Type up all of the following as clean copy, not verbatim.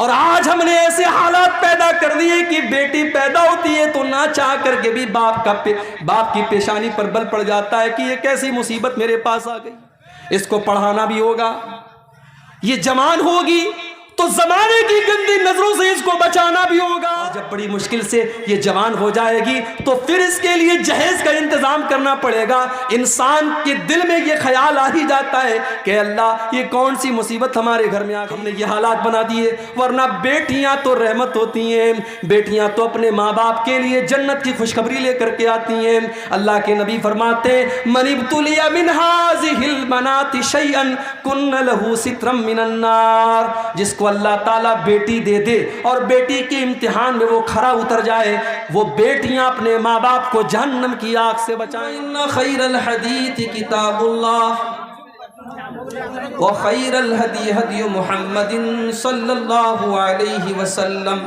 اور آج ہم نے ایسے حالات پیدا کر دیے کہ بیٹی پیدا ہوتی ہے تو نہ چاہ کر کے بھی باپ کی پیشانی پر بل پڑ جاتا ہے کہ یہ کیسی مصیبت میرے پاس آ گئی، اس کو پڑھانا بھی ہوگا، یہ جوان ہوگی تو زمانے کی گندی نظروں سے اس کو بچانا بھی ہوگا، اور جب بڑی مشکل سے یہ جوان ہو جائے گی تو پھر اس کے لیے جہیز کا انتظام کرنا پڑے گا۔ انسان کے دل میں یہ خیال آ ہی جاتا ہے کہ اللہ یہ کون سی مصیبت ہمارے گھر میں آ گئی، ہم نے یہ حالات بنا دیے۔ ورنہ بیٹیاں تو رحمت ہوتی ہیں، بیٹیاں تو اپنے ماں باپ کے لیے جنت کی خوشخبری لے کر کے آتی ہیں۔ اللہ کے نبی فرماتے ہیں من ابتلی من هذه البنات شيئا كن له سترا من النار، جس کو اللہ تعالیٰ بیٹی دے دے اور بیٹی کے امتحان میں وہ کھرا اتر جائے، وہ بیٹیاں اپنے ماں باپ کو جہنم کی آگ سے بچائیں۔ ان خیر الحدیث کتاب اللہ وخیر الہدی ہدی محمد صلی اللہ علیہ وسلم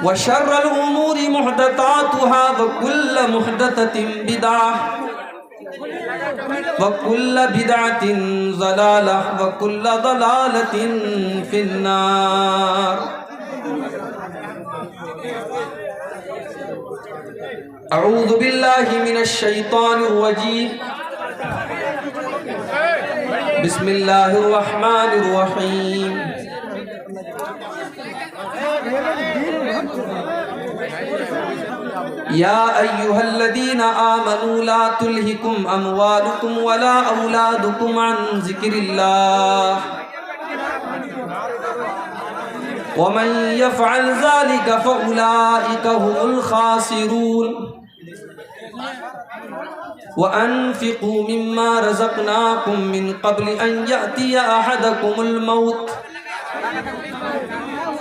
وشر الامور محدثاتها وکل محدثۃ بدعہ وَكُلَّ بِدْعَةٍ ضَلَالَةٍ وَكُلَّ ضَلَالَةٍ فِي النَّارِ۔ اعوذ باللہ من الشیطان الرجیم، بسم اللہ الرحمن الرحیم۔ یا ایہا الذین آمنوا لا تلہکم اموالکم ولا اولادکم عن ذکر اللہ ومن یفعل ذلک فاولئک هم الخاسرون وانفقوا مما رزقناکم من قبل ان یأتی احدکم الموت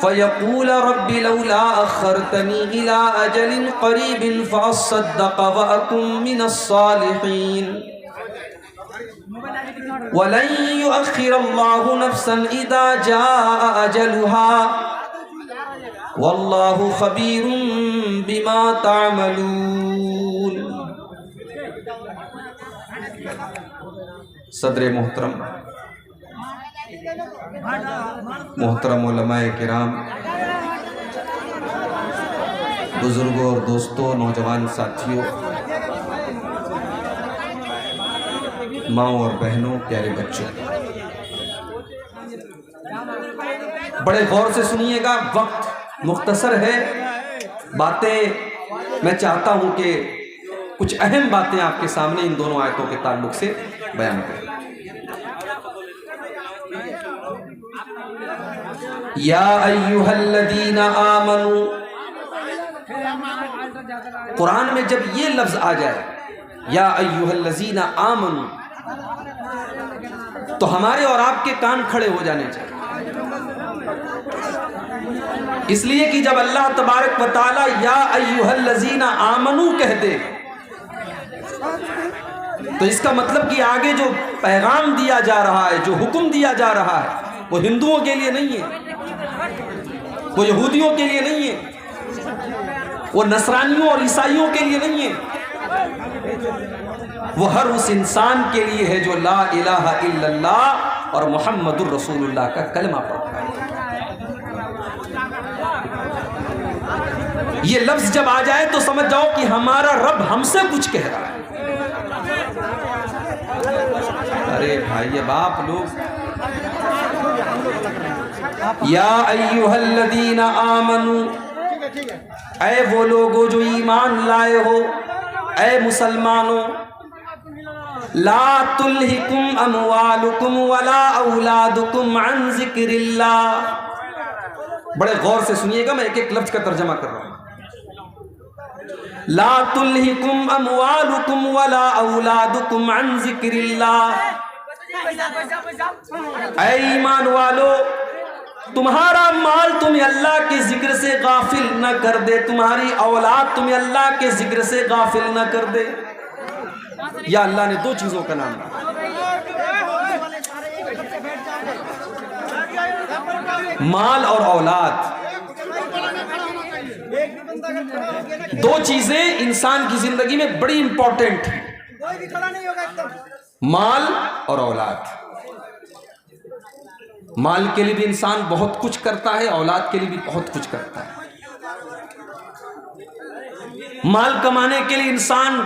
فَيَقُولَ رَبِّ لَوْلَا أَخَّرْتَنِي إِلَىٰ أَجَلٍ قَرِيبٍ فَأَصَّدَّقَ وَأَكُن مِّنَ الصَّالِحِينَ وَلَن يُؤَخِّرَ اللَّهُ نَفْسًا إِذَا جَاءَ أَجَلُهَا وَاللَّهُ خَبِيرٌ بِمَا تَعْمَلُونَ۔ صدر محترم، محترم علماء کرام، بزرگوں اور دوستوں، نوجوان ساتھیوں، ماں اور بہنوں، پیارے بچوں، بڑے غور سے سنیے گا، وقت مختصر ہے، باتیں میں چاہتا ہوں کہ کچھ اہم باتیں آپ کے سامنے ان دونوں آیتوں کے تعلق سے بیان کریں۔ یا ایہا الذین آمنوا، قرآن میں جب یہ لفظ آ جائے یا ایہا الذین آمنوا تو ہمارے اور آپ کے کان کھڑے ہو جانے چاہیے، اس لیے کہ جب اللہ تبارک و تعالی یا ایہا الذین آمنوا کہہ دے تو اس کا مطلب کہ آگے جو پیغام دیا جا رہا ہے، جو حکم دیا جا رہا ہے، وہ ہندوؤں کے لیے نہیں ہے، وہ یہودیوں کے لیے نہیں ہے، وہ نصرانیوں اور عیسائیوں کے لیے نہیں ہے، وہ ہر اس انسان کے لیے ہے جو لا الہ الا اللہ اور محمد الرسول اللہ کا کلمہ پڑھتا ہے۔ یہ لفظ جب آ جائے تو سمجھ جاؤ کہ ہمارا رب ہم سے کچھ کہہ رہا ہے۔ ارے بھائی باپ لوگ، یا ایہا الذین آمنوا، اے وہ لوگو جو ایمان لائے ہو، اے مسلمانوں، لا تلہکم اموالکم ولا اولادکم عن ذکر اللہ۔ بڑے غور سے سنیے گا، میں ایک ایک لفظ کا ترجمہ کر رہا ہوں۔ لا تلہکم اموالکم ولا اولادکم عن ذکر اللہ، اے ایمان والو، تمہارا مال تمہیں اللہ کے ذکر سے غافل نہ کر دے، تمہاری اولاد تمہیں اللہ کے ذکر سے غافل نہ کر دے۔ یا اللہ نے دو چیزوں کا نام دیا، مال اور اولاد۔ دو چیزیں انسان کی زندگی میں بڑی امپورٹنٹ ہیں، مال اور اولاد۔ مال کے لیے بھی انسان بہت کچھ کرتا ہے، اولاد کے لیے بھی بہت کچھ کرتا ہے۔ مال کمانے کے لیے انسان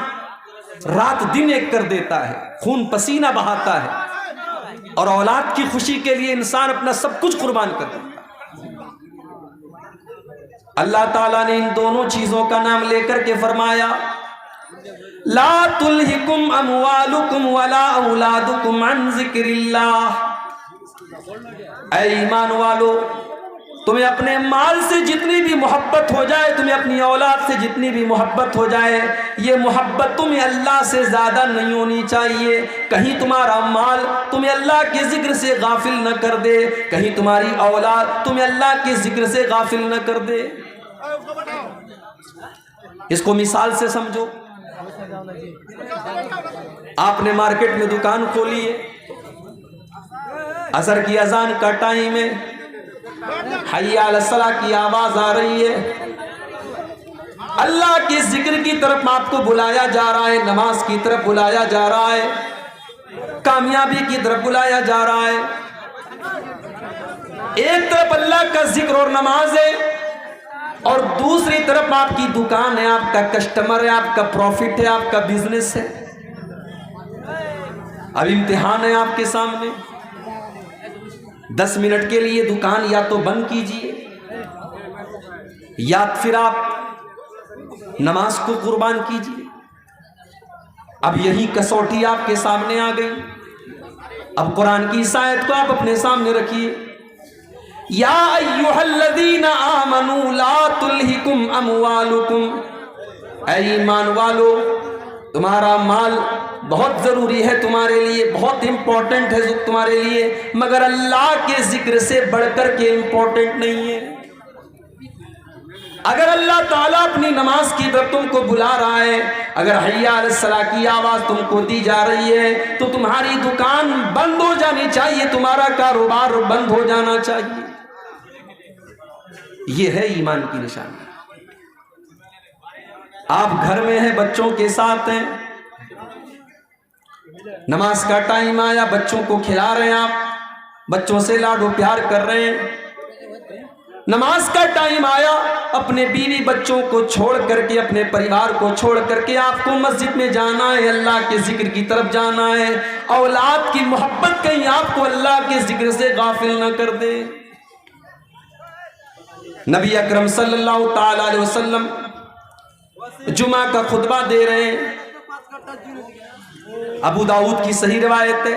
رات دن ایک کر دیتا ہے، خون پسینہ بہاتا ہے، اور اولاد کی خوشی کے لیے انسان اپنا سب کچھ قربان کر دیتا ہے۔ اللہ تعالیٰ نے ان دونوں چیزوں کا نام لے کر کے فرمایا لا تلہکم اموالکم ولا اولادکم عن ذکر اللہ۔ اے ایمان والو، تمہیں اپنے مال سے جتنی بھی محبت ہو جائے، تمہیں اپنی اولاد سے جتنی بھی محبت ہو جائے، یہ محبت تمہیں اللہ سے زیادہ نہیں ہونی چاہیے۔ کہیں تمہارا مال تمہیں اللہ کے ذکر سے غافل نہ کر دے، کہیں تمہاری اولاد تمہیں اللہ کے ذکر سے غافل نہ کر دے۔ اس کو مثال سے سمجھو۔ آپ نے مارکیٹ میں دکان کھولی ہے، عصر کی اذان کا ٹائم ہے، حی علی الصلاۃ کی آواز آ رہی ہے، اللہ کے ذکر کی طرف آپ کو بلایا جا رہا ہے، نماز کی طرف بلایا جا رہا ہے، کامیابی کی طرف بلایا جا رہا ہے۔ ایک طرف اللہ کا ذکر اور نماز ہے، اور دوسری طرف آپ کی دکان ہے، آپ کا کسٹمر ہے، آپ کا پروفٹ ہے، آپ کا بزنس ہے۔ اب امتحان ہے آپ کے سامنے، 10 منٹ کے لیے دکان یا تو بند کیجئے، یا پھر آپ نماز کو قربان کیجئے۔ اب یہی کسوٹی آپ کے سامنے آ گئی۔ اب قرآن کی اس آیت کو آپ اپنے سامنے رکھیے، یا ایھا الذین آمنوا لا تلہکم اموالکم۔ اے ایمان والو، تمہارا مال بہت ضروری ہے تمہارے لیے، بہت امپورٹنٹ ہے تمہارے لیے، مگر اللہ کے ذکر سے بڑھ کر کے امپورٹنٹ نہیں ہے۔ اگر اللہ تعالیٰ اپنی نماز کی طرف تم کو بلا رہا ہے، اگر حی علی الصلاۃ کی آواز تم کو دی جا رہی ہے، تو تمہاری دکان بند ہو جانی چاہیے، تمہارا کاروبار بند ہو جانا چاہیے۔ یہ ہے ایمان کی نشانی۔ آپ گھر میں ہیں، بچوں کے ساتھ ہیں، نماز کا ٹائم آیا، بچوں کو کھلا رہے ہیں، آپ بچوں سے لاڈ و پیار کر رہے ہیں۔ نماز کا ٹائم آیا، اپنے بیوی بچوں کو چھوڑ کر کے، اپنے پریوار کو چھوڑ کر کے آپ کو مسجد میں جانا ہے، اللہ کے ذکر کی طرف جانا ہے۔ اولاد کی محبت کہیں آپ کو اللہ کے ذکر سے غافل نہ کر دے۔ نبی اکرم صلی اللہ تعالی علیہ وسلم جمعہ کا خطبہ دے رہے ہیں، ابو داؤد کی صحیح روایت ہے۔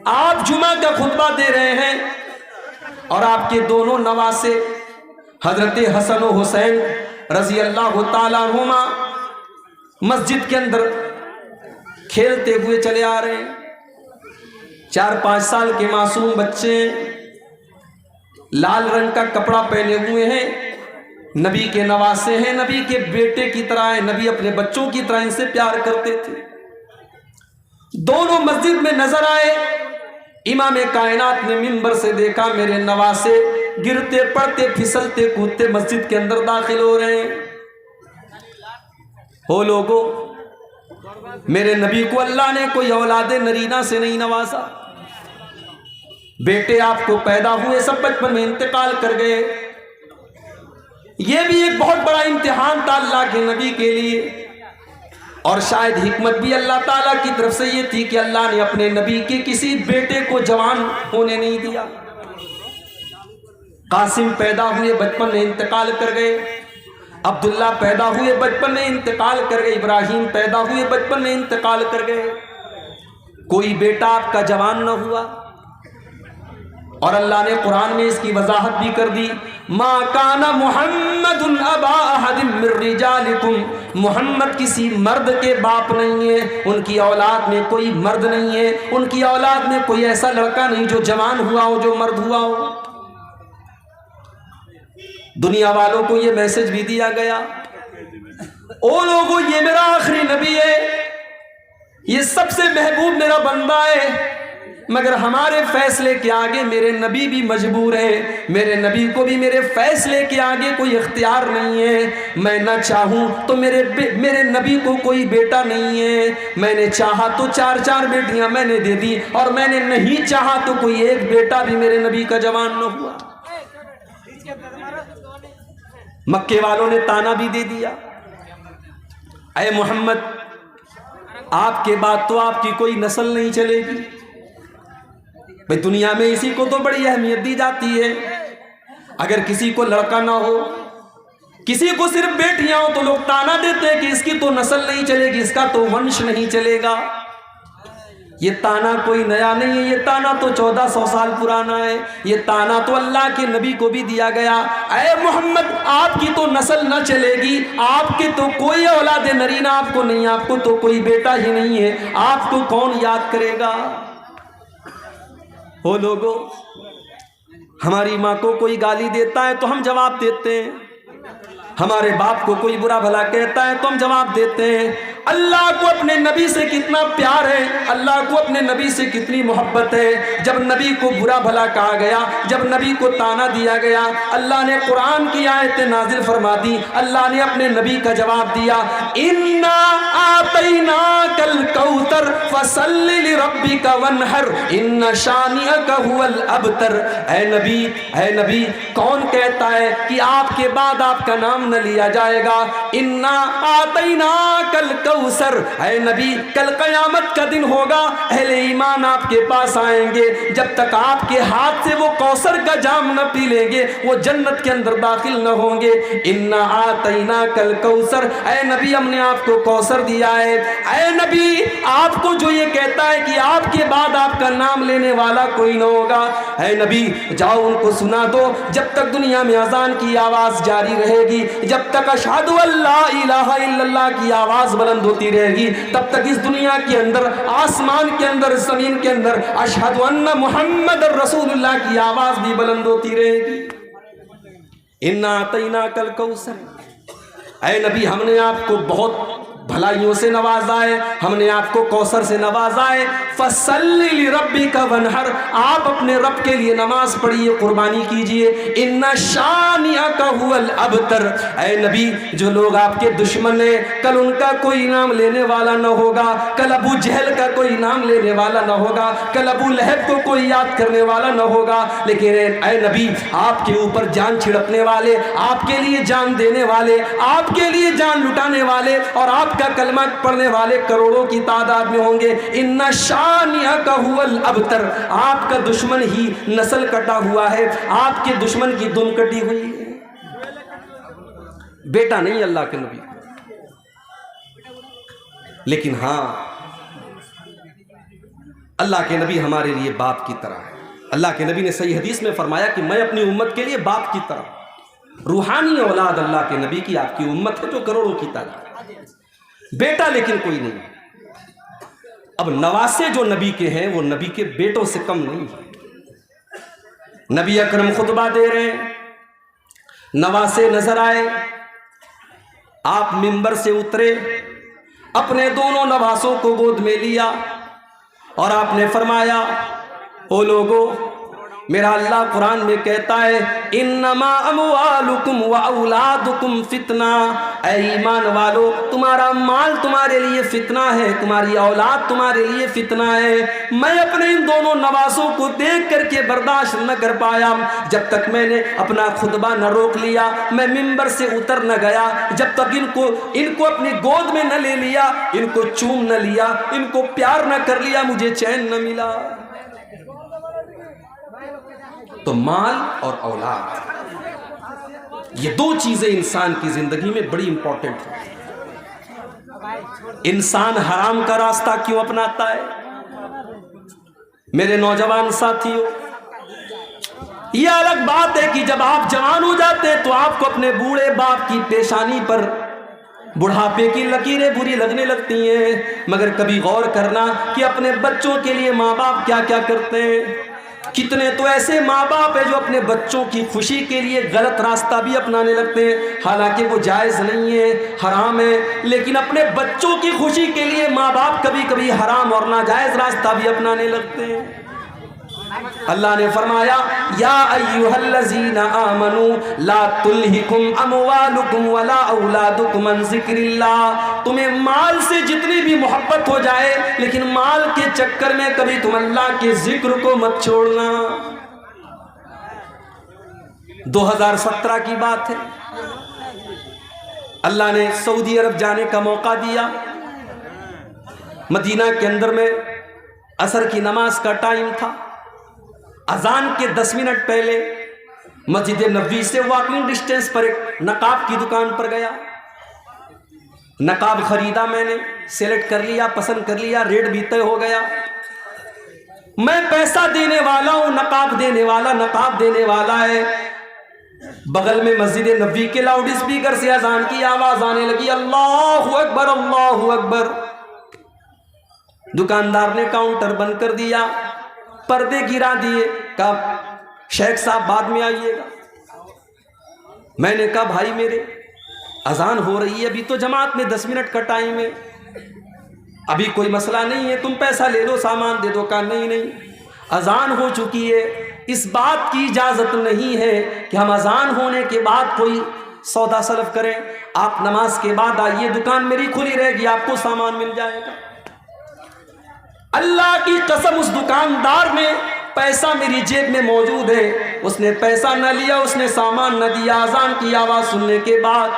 آپ جمعہ کا خطبہ دے رہے ہیں، اور آپ کے دونوں نواسے حضرت حسن و حسین رضی اللہ تعالیٰ عنہما مسجد کے اندر کھیلتے ہوئے چلے آ رہے ہیں۔ 4-5 سال کے معصوم بچے لال رنگ کا کپڑا پہنے ہوئے ہیں، نبی کے نواسے ہیں، نبی کے بیٹے کی طرح ہیں، نبی اپنے بچوں کی طرح ان سے پیار کرتے تھے۔ دونوں مسجد میں نظر آئے، امام کائنات نے منبر سے دیکھا میرے نواسے گرتے پڑتے پھسلتے کودتے مسجد کے اندر داخل ہو رہے ہیں۔ ہو لوگو، میرے نبی کو اللہ نے کوئی اولاد نرینہ سے نہیں نوازا، بیٹے آپ کو پیدا ہوئے سب بچپن میں انتقال کر گئے۔ یہ بھی ایک بہت بڑا امتحان تھا اللہ کے نبی کے لیے، اور شاید حکمت بھی اللہ تعالیٰ کی طرف سے یہ تھی کہ اللہ نے اپنے نبی کے کسی بیٹے کو جوان ہونے نہیں دیا۔ قاسم پیدا ہوئے بچپن میں انتقال کر گئے، عبداللہ پیدا ہوئے بچپن میں انتقال کر گئے، ابراہیم پیدا ہوئے بچپن میں انتقال کر گئے، کوئی بیٹا آپ کا جوان نہ ہوا۔ اور اللہ نے قرآن میں اس کی وضاحت بھی کر دی، ما کان محمد ابا احد من رجالکم، محمد کسی مرد کے باپ نہیں ہے، ان کی اولاد میں کوئی مرد نہیں ہے، ان کی اولاد میں کوئی ایسا لڑکا نہیں جو جوان ہوا ہو، جو مرد ہوا ہو۔ دنیا والوں کو یہ میسج بھی دیا گیا، او لوگوں، یہ میرا آخری نبی ہے، یہ سب سے محبوب میرا بندہ ہے، مگر ہمارے فیصلے کے آگے میرے نبی بھی مجبور ہے، میرے نبی کو بھی میرے فیصلے کے آگے کوئی اختیار نہیں ہے۔ میں نہ چاہوں تو میرے نبی کو کوئی بیٹا نہیں ہے، میں نے چاہا تو 4 بیٹیاں میں نے دے دی، اور میں نے نہیں چاہا تو کوئی ایک بیٹا بھی میرے نبی کا جوان نہ ہوا۔ مکے والوں نے تانا بھی دے دیا، اے محمد آپ کے بعد تو آپ کی کوئی نسل نہیں چلے گی، بھئی دنیا میں اسی کو تو بڑی اہمیت دی جاتی ہے، اگر کسی کو لڑکا نہ ہو، کسی کو صرف بیٹیاں ہو تو لوگ تانا دیتے ہیں کہ اس کی تو نسل نہیں چلے گی، اس کا تو ونش نہیں چلے گا۔ یہ تانا کوئی نیا نہیں ہے، یہ تانا تو 1400 سال پرانا ہے، یہ تانا تو اللہ کے نبی کو بھی دیا گیا، اے محمد آپ کی تو نسل نہ چلے گی، آپ کی تو کوئی اولاد نرینہ آپ کو نہیں، آپ کو تو کوئی بیٹا ہی نہیں ہے، آپ کو کون یاد کرے گا؟ وہ لوگوں، ہماری ماں کو کوئی گالی دیتا ہے تو ہم جواب دیتے ہیں، ہمارے باپ کو کوئی برا بھلا کہتا ہے تو ہم جواب دیتے ہیں۔ اللہ کو اپنے نبی سے کتنا پیار ہے، اللہ کو اپنے نبی سے کتنی محبت ہے، جب نبی کو برا بھلا کہا گیا، جب نبی کو تانا دیا گیا، اللہ نے قرآن کی آیتیں نازل فرما دی، اللہ نے اپنے نبی کا جواب دیا، اِنَّا آتَيْنَاكَ الْكَوْثَرَ فَصَلِّ لِرَبِّكَ وَانْحَرْ إِنَّ شَانِئَكَ هُوَ الْأَبْتَرُ۔ اے نبی کون کہتا ہے کہ آپ کے بعد آپ کا نام نہ لیا جائے گا؟ اِنَّا آتَيْنَاكَ الْكَوْثَرَ، اے نبی کل قیامت کا دن ہوگا، اہل ایمان آپ کے پاس آئیں گے، جب تک آپ کے ہاتھ سے وہ کوثر کا جام نہ پی لیں گے وہ جنت کے اندر داخل نہ ہوں گے۔ اِنَّا آتَيْنَاكَ الْكَوْثَرَ، اے نبی ہم نے آپ کو کوثر دیا ہے۔ اے نبی آپ کو جو یہ کہتا ہے کہ آپ کے بعد آپ کا نام لینے والا کوئی نہ ہوگا، اے نبی جاؤ ان کو سنا دو، جب تک دنیا میں اذان کی آواز جاری رہے گی، جب تک اشہد ان لا الہ الا اللہ کی آواز بلند ہوتی رہے گی، تب تک اس دنیا کے اندر، آسمان کے اندر، زمین کے اندر اشہد ان محمد رسول اللہ کی آواز بھی بلند ہوتی رہے گی۔ اِنَّا آتَيْنَاكَ الْكَوْثَرَ، اے نبی ہم نے آپ کو بہت بھلائیوں سے نوازا ہے، ہم نے آپ کو کوثر سے نوازا ہے۔ فَصَلِّ لِرَبِّكَ وَانْحَرْ، آپ اپنے رب کے لیے نماز پڑھیے، قربانی کیجئے۔ اِنَّ شَانِئَكَ هُوَ الْأَبْتَرُ، اے نبی جو لوگ آپ کے دشمن ہیں کل ان کا کوئی نام لینے والا نہ ہوگا، کل ابو جہل کا کوئی نام لینے والا نہ ہوگا، کل ابو لہب کو کوئی یاد کرنے والا نہ ہوگا، لیکن اے نبی آپ کے اوپر جان چھڑکنے والے، آپ کے لیے جان دینے والے، آپ کے لیے جان لٹانے والے اور آپ کا کلمہ پڑھنے والے کروڑوں کی تعداد میں ہوں گے۔ اِنَّ شَانِئَكَ هُوَ الْأَبْتَرُ، آپ کا دشمن ہی نسل کٹا ہوا ہے، آپ کے دشمن کی دم کٹی ہوئی ہے، بیٹا نہیں اللہ کے نبی، لیکن ہاں اللہ کے نبی ہمارے لیے باپ کی طرح ہے۔ اللہ کے نبی نے صحیح حدیث میں فرمایا کہ میں اپنی امت کے لیے باپ کی طرح، روحانی اولاد اللہ کے نبی کی آپ کی امت ہے جو کروڑوں کی تعداد، بیٹا لیکن کوئی نہیں۔ اب نواسے جو نبی کے ہیں وہ نبی کے بیٹوں سے کم نہیں ہیں۔ نبی اکرم خطبہ دے رہے ہیں، نواسے نظر آئے، آپ منبر سے اترے، اپنے دونوں نواسوں کو گود میں لیا اور آپ نے فرمایا، او لوگو میرا اللہ قرآن میں کہتا ہے انما اموالکم واولادکم فتنہ، اے ایمان والو تمہارا مال تمہارے لیے فتنہ ہے، تمہاری اولاد تمہارے لیے فتنہ ہے۔ میں اپنے ان دونوں نواسوں کو دیکھ کر کے برداشت نہ کر پایا، جب تک میں نے اپنا خطبہ نہ روک لیا، میں منبر سے اتر نہ گیا، جب تک ان کو اپنی گود میں نہ لے لیا، ان کو چوم نہ لیا، ان کو پیار نہ کر لیا، مجھے چین نہ ملا۔ تو مال اور اولاد یہ دو چیزیں انسان کی زندگی میں بڑی امپورٹنٹ ہیں۔ انسان حرام کا راستہ کیوں اپناتا ہے؟ میرے نوجوان ساتھیوں، یہ الگ بات ہے کہ جب آپ جوان ہو جاتے ہیں تو آپ کو اپنے بوڑھے باپ کی پیشانی پر بڑھاپے کی لکیریں بری لگنے لگتی ہیں، مگر کبھی غور کرنا کہ اپنے بچوں کے لیے ماں باپ کیا کیا کرتے ہیں۔ کتنے تو ایسے ماں باپ ہیں جو اپنے بچوں کی خوشی کے لیے غلط راستہ بھی اپنانے لگتے ہیں، حالانکہ وہ جائز نہیں ہے، حرام ہے، لیکن اپنے بچوں کی خوشی کے لیے ماں باپ کبھی کبھی حرام اور ناجائز راستہ بھی اپنانے لگتے ہیں۔ اللہ نے فرمایا یا ایھا الذین آمنوا لا تلہکم اموالکم ولا اولادکم عن ذکر اللہ، تمہیں مال سے جتنی بھی محبت ہو جائے لیکن مال کے چکر میں کبھی تم اللہ کے ذکر کو مت چھوڑنا۔ 2017 کی بات ہے، اللہ نے سعودی عرب جانے کا موقع دیا۔ مدینہ کے اندر میں عصر کی نماز کا ٹائم تھا، اذان کے 10 منٹ پہلے مسجد نبوی سے واکنگ ڈسٹینس پر ایک نقاب کی دکان پر گیا، نقاب خریدا، میں نے سیلیکٹ کر لیا، پسند کر لیا، ریٹ بھی طے ہو گیا۔ میں پیسہ دینے والا ہوں، نقاب دینے والا ہے۔ بغل میں مسجد نبوی کے لاؤڈ اسپیکر سے اذان کی آواز آنے لگی، اللہ اکبر اللہ اکبر۔ دکاندار نے کاؤنٹر بند کر دیا، پردے گرا دیے، کہا شیخ صاحب بعد میں آئیے گا۔ میں نے کہا بھائی میرے اذان ہو رہی ہے، ابھی تو جماعت میں 10 منٹ کا ٹائم ہے، ابھی کوئی مسئلہ نہیں ہے، تم پیسہ لے لو، سامان دے دو۔ کہا نہیں، اذان ہو چکی ہے، اس بات کی اجازت نہیں ہے کہ ہم اذان ہونے کے بعد کوئی سودا سلف کریں، آپ نماز کے بعد آئیے، دکان میری کھلی رہے گی، آپ کو سامان مل جائے گا۔ اللہ کی قسم اس دکاندار میں پیسہ میری جیب میں موجود ہے، اس نے پیسہ نہ لیا، اس نے سامان نہ دیا۔ اذان کی آواز سننے کے بعد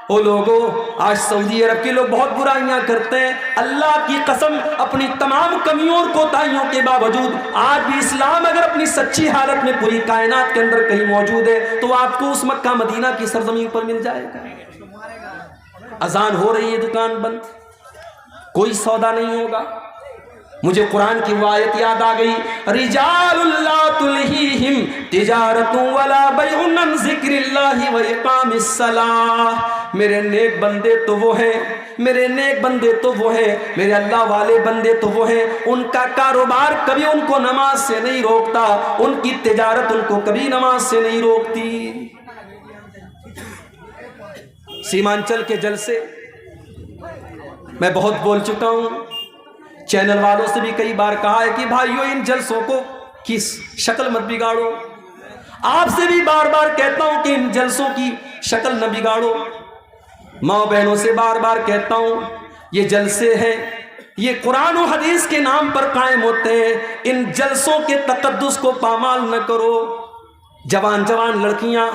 او لوگوں، آج سعودی عرب کے لوگ بہت برائیاں کرتے ہیں، اللہ کی قسم اپنی تمام کمیوں اور کوتاہیوں کے باوجود آج بھی اسلام اگر اپنی سچی حالت میں پوری کائنات کے اندر کہیں موجود ہے تو آپ کو اس مکہ مدینہ کی سرزمین پر مل جائے گا۔ اذان ہو رہی ہے، دکان بند، کوئی سودا نہیں ہوگا۔ مجھے قرآن کی وہ آیت یاد آ گئی، رجال لا تلہیہم تجارت ولا بیع عن ذکر اللہ واقام الصلاۃ۔ میرے نیک بندے تو وہ ہیں، میرے اللہ والے بندے تو وہ ہیں، ان کا کاروبار کبھی ان کو نماز سے نہیں روکتا، ان کی تجارت ان کو کبھی نماز سے نہیں روکتی۔ سیمانچل کے جلسے میں بہت بول چکا ہوں، چینل والوں سے بھی کئی بار کہا ہے کہ بھائیو ان جلسوں کو کی شکل مت بگاڑو، آپ سے بھی بار بار کہتا ہوں کہ ان جلسوں کی شکل نہ بگاڑو، ماں بہنوں سے بار بار کہتا ہوں یہ جلسے ہیں، یہ قرآن و حدیث کے نام پر قائم ہوتے ہیں، ان جلسوں کے تقدس کو پامال نہ کرو۔ جوان لڑکیاں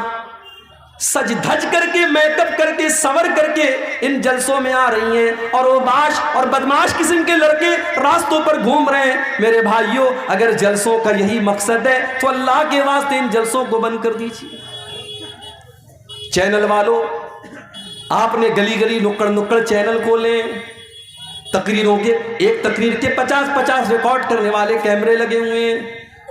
سج دھج کر کے، میک اپ کر کے، سور کر کے ان جلسوں میں آ رہی ہیں، اور اوباش اور بدماش قسم کے لڑکے راستوں پر گھوم رہے ہیں۔ میرے بھائیوں، اگر جلسوں کا یہی مقصد ہے تو اللہ کے واسطے ان جلسوں کو بند کر دیجیے۔ چینل والوں، آپ نے گلی گلی نکڑ چینل کھولے، تقریروں کے ایک تقریر کے 50 ریکارڈ کرنے والے کیمرے لگے ہوئے ہیں،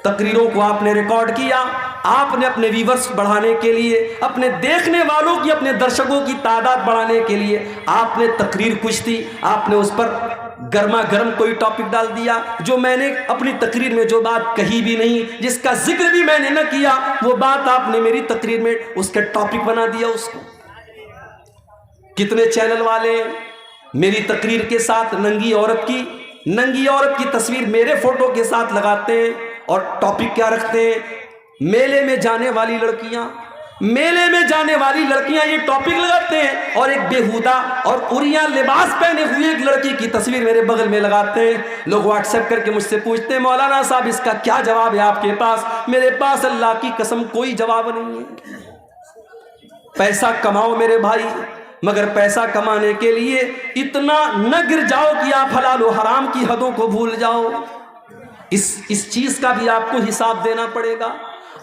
تقریروں کو آپ نے ریکارڈ کیا، آپ نے اپنے ویورز بڑھانے کے لیے، اپنے دیکھنے والوں کی، اپنے درشکوں کی تعداد بڑھانے کے لیے آپ نے تقریر کچھ تھی، آپ نے اس پر گرما گرم کوئی ٹاپک ڈال دیا، جو میں نے اپنی تقریر میں جو بات کہی بھی نہیں، جس کا ذکر بھی میں نے نہ کیا، وہ بات آپ نے میری تقریر میں اس کا ٹاپک بنا دیا اس کو۔ کتنے چینل والے میری تقریر کے ساتھ ننگی عورت کی تصویر میرے فوٹو کے ساتھ لگاتے ہیں، اور ٹاپک کیا رکھتے ہیں؟ میلے میں جانے والی لڑکیاں یہ ٹاپک لگاتے ہیں، اور ایک بےہودہ اور عریاں لباس پہنے ہوئی ایک لڑکی کی تصویر میرے بغل میں لگاتے ہیں۔ لوگ واٹس ایپ کر کے مجھ سے پوچھتے ہیں مولانا صاحب اس کا کیا جواب ہے آپ کے پاس؟ میرے پاس اللہ کی قسم کوئی جواب نہیں ہے۔ پیسہ کماؤ میرے بھائی، مگر پیسہ کمانے کے لیے اتنا نہ گر جاؤ کہ آپ حلال و حرام کی حدوں کو بھول جاؤ۔ اس چیز کا بھی آپ کو حساب دینا پڑے گا۔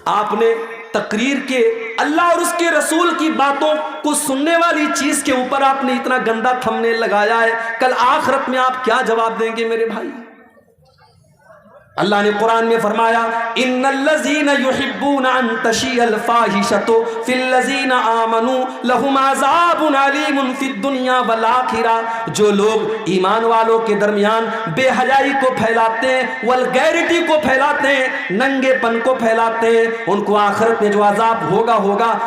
آپ نے تقریر کے اللہ اور اس کے رسول کی باتوں کو سننے والی چیز کے اوپر آپ نے اتنا گندا تھمبنیل لگایا ہے، کل آخرت میں آپ کیا جواب دیں گے میرے بھائی؟ اللہ نے قرآن میں فرمایا ان الذین یحبون ان تشیع الفاحشۃ فی الذین آمنوا لہم عذاب علیم فی الدنیا والآخرہ، جو لوگ ایمان والوں کے درمیان بے حیائی کو پھیلاتے ہیں، ولگیرٹی کو پھیلاتے ہیں، ننگے پن کو پھیلاتے ہیں، ان کو آخرت میں جو عذاب ہوگا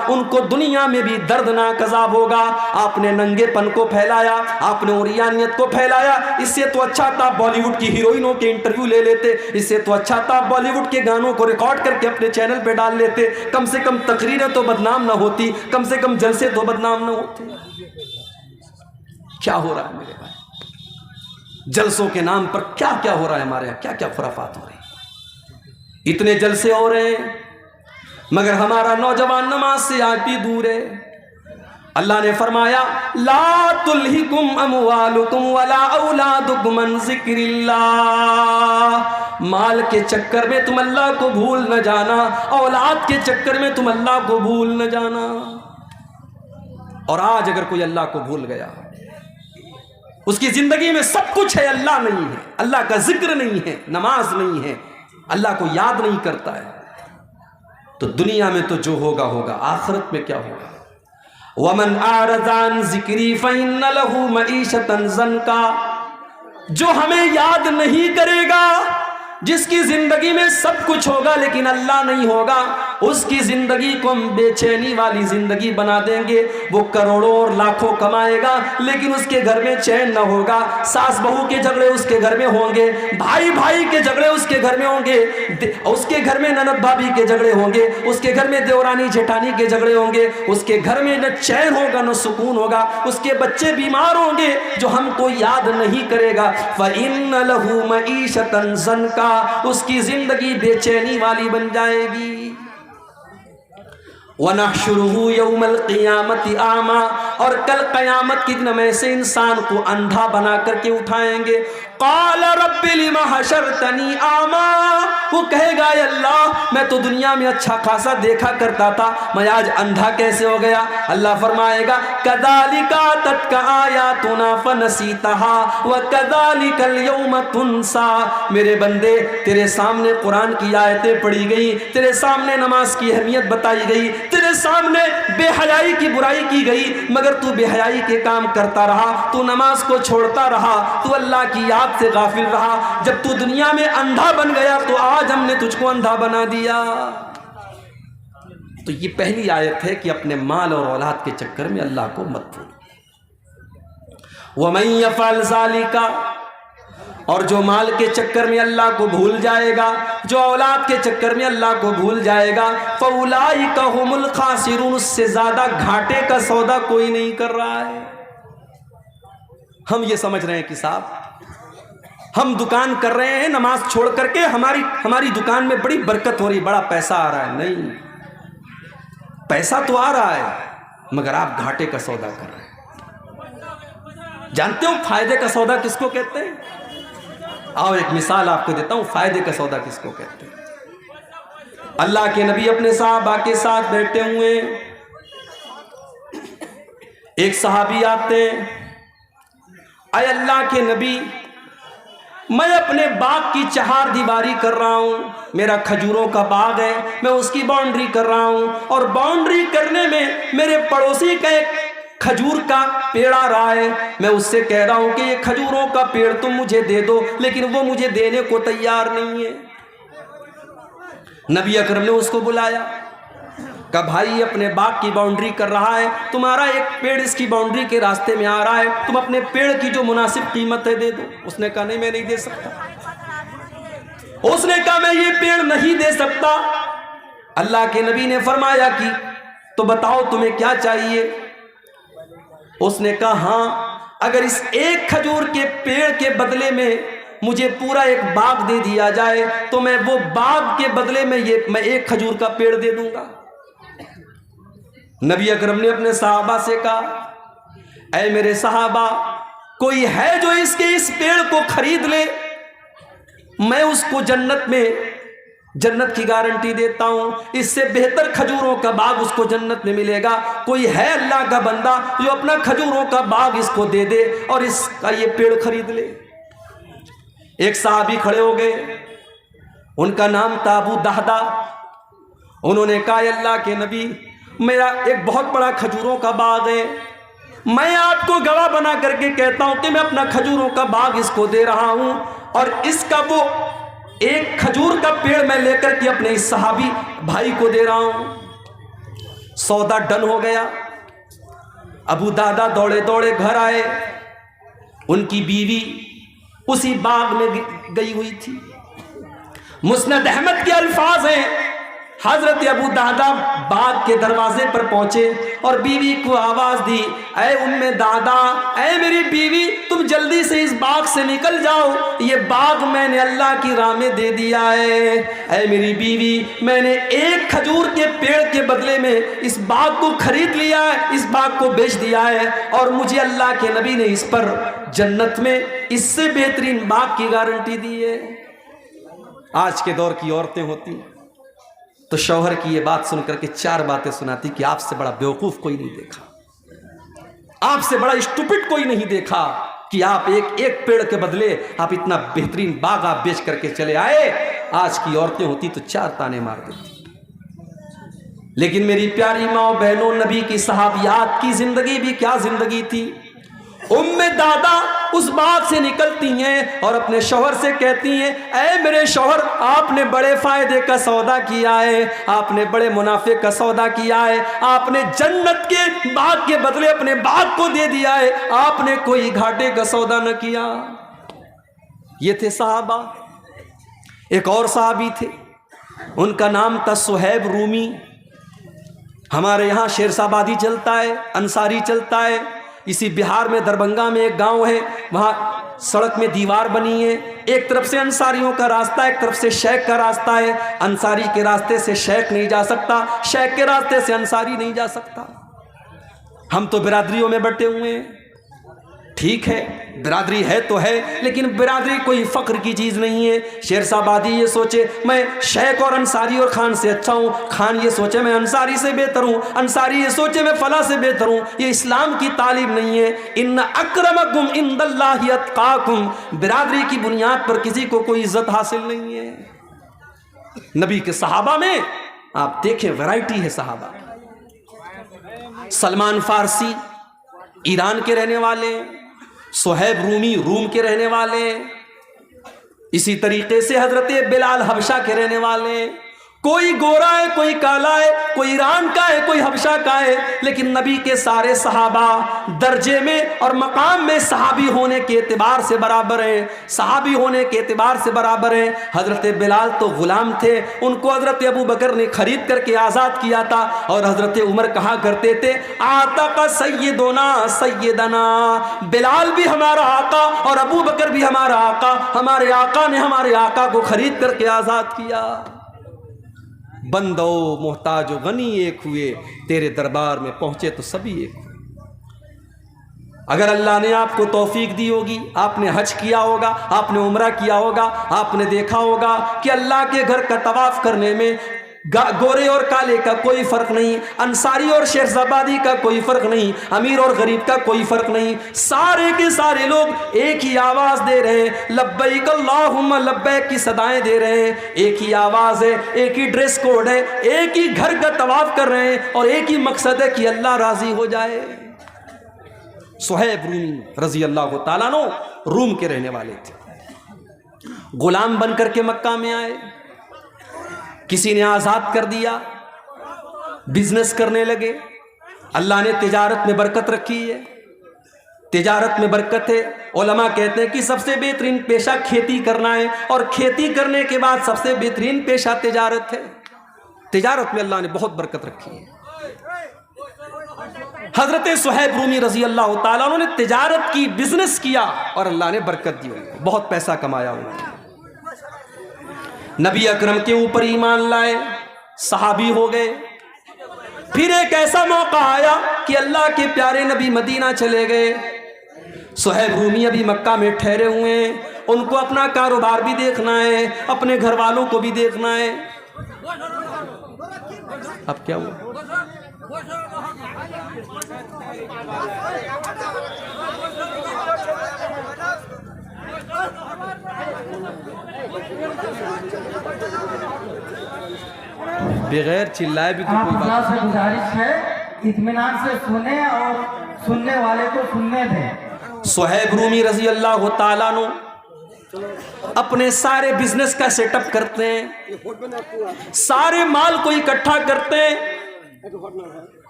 ان کو دنیا میں بھی دردناک عذاب ہوگا۔ آپ نے ننگے پن کو پھیلایا، آپ نے عریانیت کو پھیلایا، اس سے تو اچھا تھا بالی ووڈ کی ہیروئنوں کے انٹرویو لے لیتے، اس سے تو اچھا تھا بالی ووڈ کے گانوں کو ریکارڈ کر کے اپنے چینل پہ ڈال لیتے، کم سے کم تقریریں تو بدنام نہ ہوتی، کم سے کم جلسے تو بدنام نہ ہوتے۔ کیا ہو رہا ہے میرے بھائی؟ جلسوں کے نام پر کیا کیا ہو رہا ہے ہمارے یہاں، کیا کیا خرافات ہو رہی ہیں، اتنے جلسے ہو رہے ہیں، مگر ہمارا نوجوان نماز سے آج بھی دور ہے۔ اللہ نے فرمایا لا تلہکم اموالکم ولا اولادکم عن ذکر اللہ، مال کے چکر میں تم اللہ کو بھول نہ جانا، اولاد کے چکر میں تم اللہ کو بھول نہ جانا۔ اور آج اگر کوئی اللہ کو بھول گیا، اس کی زندگی میں سب کچھ ہے، اللہ نہیں ہے، اللہ کا ذکر نہیں ہے، نماز نہیں ہے، اللہ کو یاد نہیں کرتا ہے، تو دنیا میں تو جو ہوگا ہوگا، آخرت میں کیا ہوگا؟ وَمَنْ أَعْرَضَ عَنْ ذِكْرِي فَإِنَّ لَهُ مَعِيشَةً ضَنْكًا، جو ہمیں یاد نہیں کرے گا، جس کی زندگی میں سب کچھ ہوگا لیکن اللہ نہیں ہوگا، اس کی زندگی کو ہم بے چینی والی زندگی بنا دیں گے۔ وہ کروڑوں اور لاکھوں کمائے گا لیکن اس کے گھر میں چین نہ ہوگا، ساس بہو کے جھگڑے اس کے گھر میں ہوں گے، بھائی بھائی کے جھگڑے اس کے گھر میں ہوں گے، اس کے گھر میں نند بھابھی کے جھگڑے ہوں گے، اس کے گھر میں دیورانی جیٹھانی کے جھگڑے ہوں گے، اس کے گھر میں نہ چین ہوگا نہ سکون ہوگا، اس کے بچے بیمار ہوں گے جو ہم کو یاد نہیں کرے گا۔ فَإِنَّ لَهُ مَعِيشَةً ضَنْكًا، اس کی زندگی بے چینی والی بن جائے گی۔ وَنَحْشُرُهُ يَوْمَ الْقِيَامَةِ أَعْمَى، اور کل قیامت کے دن ہم ایسے انسان کو اندھا بنا کر کے اٹھائیں گے۔ قَالَ رَبِّ لِمَ حَشَرْتَنِي أَعْمَى، وہ کہے گا اے اللہ میں تو دنیا میں اچھا خاصا دیکھا کرتا تھا، میں آج اندھا کیسے ہو گیا؟ اللہ فرمائے گا كَذَلِكَ أَتَتْكَ آيَاتُنَا فَنَسِيتَهَا وَكَذَلِكَ الْيَوْمَ تُنْسَى، میرے بندے تیرے سامنے قرآن کی آیتیں پڑھی گئی، تیرے سامنے نماز کی اہمیت بتائی گئی، تیرے سامنے بے حیائی کی برائی کی گئی، مگر تو بے حیائی کے کام کرتا رہا، تو نماز کو چھوڑتا رہا، تو اللہ کی یاد سے غافل رہا۔ جب تو دنیا میں اندھا بن گیا تو آج ہم نے تجھ کو اندھا بنا دیا۔ تو یہ پہلی آیت ہے کہ اپنے مال اور اولاد کے چکر میں اللہ کو مت بھولو۔ وَمَن يَفْعَلْ ذَلِكَ، اور جو مال کے چکر میں اللہ کو بھول جائے گا، جو اولاد کے چکر میں اللہ کو بھول جائے گا، فَأُولَئِكَ هُمُ الْخَاسِرُونَ، اس سے زیادہ گھاٹے کا سودا کوئی نہیں کر رہا ہے۔ ہم یہ سمجھ رہے ہیں کہ صاحب ہم دکان کر رہے ہیں نماز چھوڑ کر کے، ہماری دکان میں بڑی برکت ہو رہی، بڑا پیسہ آ رہا ہے۔ نہیں، پیسہ تو آ رہا ہے مگر آپ گھاٹے کا سودا کر رہے ہیں۔ جانتے ہو فائدے کا سودا کس کو کہتے ہیں؟ آؤ ایک مثال آپ کو دیتا ہوں، فائدے کا سودا کس کو کہتے ہیں۔ اللہ کے نبی اپنے صحابہ کے ساتھ بیٹھے ہوئے، ایک صحابی آتے، اے اللہ کے نبی میں اپنے باغ کی چہار دیواری کر رہا ہوں، میرا کھجوروں کا باغ ہے، میں اس کی باؤنڈری کر رہا ہوں، اور باؤنڈری کرنے میں میرے پڑوسی کا ایک کھجور کا پیڑ آ رہا ہے، میں اس سے کہہ رہا ہوں کہ یہ کھجوروں کا پیڑ تم مجھے دے دو، لیکن وہ مجھے دینے کو تیار نہیں ہے۔ نبی اکرم نے اس کو بلایا، کہا بھائی اپنے باغ کی باؤنڈری کر رہا ہے، تمہارا ایک پیڑ اس کی باؤنڈری کے راستے میں آ رہا ہے، تم اپنے پیڑ کی جو مناسب قیمت ہے دے دو۔ اس نے کہا نہیں میں نہیں دے سکتا، اس نے کہا میں یہ پیڑ نہیں دے سکتا۔ اللہ کے نبی نے فرمایا کہ تو بتاؤ تمہیں کیا چاہیے؟ اس نے کہا ہاں اگر اس ایک کھجور کے پیڑ کے بدلے میں مجھے پورا ایک باغ دے دیا جائے تو میں وہ باغ کے بدلے میں ایک کھجور کا پیڑ دے دوں گا۔ نبی اکرم نے اپنے صحابہ سے کہا اے میرے صحابہ کوئی ہے جو اس پیڑ کو خرید لے، میں اس کو جنت کی گارنٹی دیتا ہوں، اس سے بہتر کھجوروں کا باغ اس کو جنت میں ملے گا۔ کوئی ہے اللہ کا بندہ جو اپنا کھجوروں کا باغ اس کو دے دے اور اس کا یہ پیڑ خرید لے؟ ایک صحابی کھڑے ہو گئے، ان کا نام تھا ابو دہدہ۔ انہوں نے کہا اللہ کے نبی میرا ایک بہت بڑا کھجوروں کا باغ ہے، میں آپ کو گواہ بنا کر کے کہتا ہوں کہ میں اپنا کھجوروں کا باغ اس کو دے رہا ہوں، اور اس کا وہ ایک کھجور کا پیڑ میں لے کر کے اپنے اس صحابی بھائی کو دے رہا ہوں۔ سودا ڈن ہو گیا۔ ابو دادا دوڑے دوڑے گھر آئے، ان کی بیوی اسی باغ میں گئی ہوئی تھی۔ مسند احمد کے الفاظ ہیں، حضرت ابو دادا باغ کے دروازے پر پہنچے اور بیوی کو آواز دی، اے ام دادا، اے میری بیوی، تم جلدی سے اس باغ سے نکل جاؤ، یہ باغ میں نے اللہ کی راہ میں دے دیا ہے۔ اے میری بیوی، میں نے ایک کھجور کے پیڑ کے بدلے میں اس باغ کو خرید لیا ہے، اس باغ کو بیچ دیا ہے، اور مجھے اللہ کے نبی نے اس پر جنت میں اس سے بہترین باغ کی گارنٹی دی ہے۔ آج کے دور کی عورتیں ہوتی تو شوہر کی یہ بات سن کر کے 4 باتیں سناتی کہ آپ سے بڑا بیوقوف کوئی نہیں دیکھا، آپ سے بڑا اسٹوپڈ کوئی نہیں دیکھا کہ آپ ایک پیڑ کے بدلے آپ اتنا بہترین باغ آپ بیچ کر کے چلے آئے۔ آج کی عورتیں ہوتی تو 4 تانے مار دیتی۔ لیکن میری پیاری ماں بہنوں، نبی کی صحابیات کی زندگی بھی کیا زندگی تھی۔ ام دادا اس باغ سے نکلتی ہیں اور اپنے شوہر سے کہتی ہیں، اے میرے شوہر، آپ نے بڑے فائدے کا سودا کیا ہے، آپ نے بڑے منافع کا سودا کیا ہے، آپ نے جنت کے باغ کے بدلے اپنے باغ کو دے دیا ہے، آپ نے کوئی گھاٹے کا سودا نہ کیا۔ یہ تھے صحابہ۔ ایک اور صحابی تھے، ان کا نام تھا صہیب رومی۔ ہمارے یہاں شیرسابادی چلتا ہے، انصاری چلتا ہے۔ اسی بہار میں دربھنگا میں ایک گاؤں ہے، وہاں سڑک میں دیوار بنی ہے، ایک طرف سے انصاریوں کا راستہ، ایک طرف سے شیخ کا راستہ ہے۔ انصاری کے راستے سے شیخ نہیں جا سکتا، شیخ کے راستے سے انصاری نہیں جا سکتا۔ ہم تو برادریوں میں بٹے ہوئے ہیں، ٹھیک ہے، برادری ہے تو ہے، لیکن برادری کوئی فخر کی چیز نہیں ہے۔ شیرسابادی یہ سوچے میں شیخ اور انصاری اور خان سے اچھا ہوں، خان یہ سوچے میں انصاری سے بہتر ہوں، انصاری یہ سوچے میں فلاں سے بہتر ہوں، یہ اسلام کی تعلیم نہیں ہے۔ ان اکرمکم عند اللہ اتقاکم، برادری کی بنیاد پر کسی کو کوئی عزت حاصل نہیں ہے۔ نبی کے صحابہ میں آپ دیکھیں ویرائٹی ہے صحابہ۔ سلمان فارسی ایران کے رہنے والے، صہیب رومی روم کے رہنے والے، اسی طریقے سے حضرت بلال حبشہ کے رہنے والے۔ کوئی گورا ہے، کوئی کالا ہے، کوئی ایران کا ہے، کوئی حبشہ کا ہے، لیکن نبی کے سارے صحابہ درجے میں اور مقام میں صحابی ہونے کے اعتبار سے برابر ہیں، صحابی ہونے کے اعتبار سے برابر ہیں۔ حضرت بلال تو غلام تھے، ان کو حضرت ابو بکر نے خرید کر کے آزاد کیا تھا، اور حضرت عمر کہا کرتے تھے، آتق سیدنا سیدنا، بلال بھی ہمارا آقا اور ابو بکر بھی ہمارا آقا، ہمارے آقا نے ہمارے آقا کو خرید کر کے آزاد کیا۔ بندو محتاج و غنی ایک ہوئے، تیرے دربار میں پہنچے تو سبھی ایک ہوئے۔ اگر اللہ نے آپ کو توفیق دی ہوگی، آپ نے حج کیا ہوگا، آپ نے عمرہ کیا ہوگا، آپ نے دیکھا ہوگا کہ اللہ کے گھر کا طواف کرنے میں گورے اور کالے کا کوئی فرق نہیں، انصاری اور شیرسابادی کا کوئی فرق نہیں، امیر اور غریب کا کوئی فرق نہیں، سارے کے سارے لوگ ایک ہی آواز دے رہے ہیں، لبیک اللہم لبیک کی صدائیں دے رہے ہیں، ایک ہی آواز ہے، ایک ہی ڈریس کوڈ ہے، ایک ہی گھر کا طواف کر رہے ہیں، اور ایک ہی مقصد ہے کہ اللہ راضی ہو جائے۔ صہیب رومی رضی اللہ تعالیٰ عنہ روم کے رہنے والے تھے، غلام بن کر کے مکہ میں آئے، کسی نے آزاد کر دیا، بزنس کرنے لگے۔ اللہ نے تجارت میں برکت رکھی ہے، تجارت میں برکت ہے۔ علماء کہتے ہیں کہ سب سے بہترین پیشہ کھیتی کرنا ہے، اور کھیتی کرنے کے بعد سب سے بہترین پیشہ تجارت ہے۔ تجارت میں اللہ نے بہت برکت رکھی ہے۔ حضرت صہیب رومی رضی اللہ تعالیٰ عنہ نے تجارت کی، بزنس کیا، اور اللہ نے برکت دی، بہت پیسہ کمایا انہوں نے۔ نبی اکرم کے اوپر ایمان لائے، صحابی ہو گئے۔ پھر ایک ایسا موقع آیا کہ اللہ کے پیارے نبی مدینہ چلے گئے، صہیب رومی ابھی مکہ میں ٹھہرے ہوئے ہیں، ان کو اپنا کاروبار بھی دیکھنا ہے، اپنے گھر والوں کو بھی دیکھنا ہے۔ اب کیا ہوا؟ بغیر چلائے بھی تو کوئی بات سے گزارش ہے اطمینان سے سنیں اور سننے والے کو سننے دیں۔ صہیب رومی رضی اللہ تعالیٰ عنہ اپنے سارے بزنس کا سیٹ اپ کرتے ہیں، سارے مال کو اکٹھا کرتے ہیں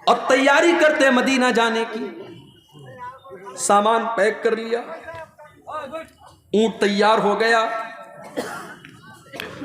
اور تیاری کرتے ہیں مدینہ جانے کی۔ سامان پیک کر لیا، اونٹ تیار ہو گیا،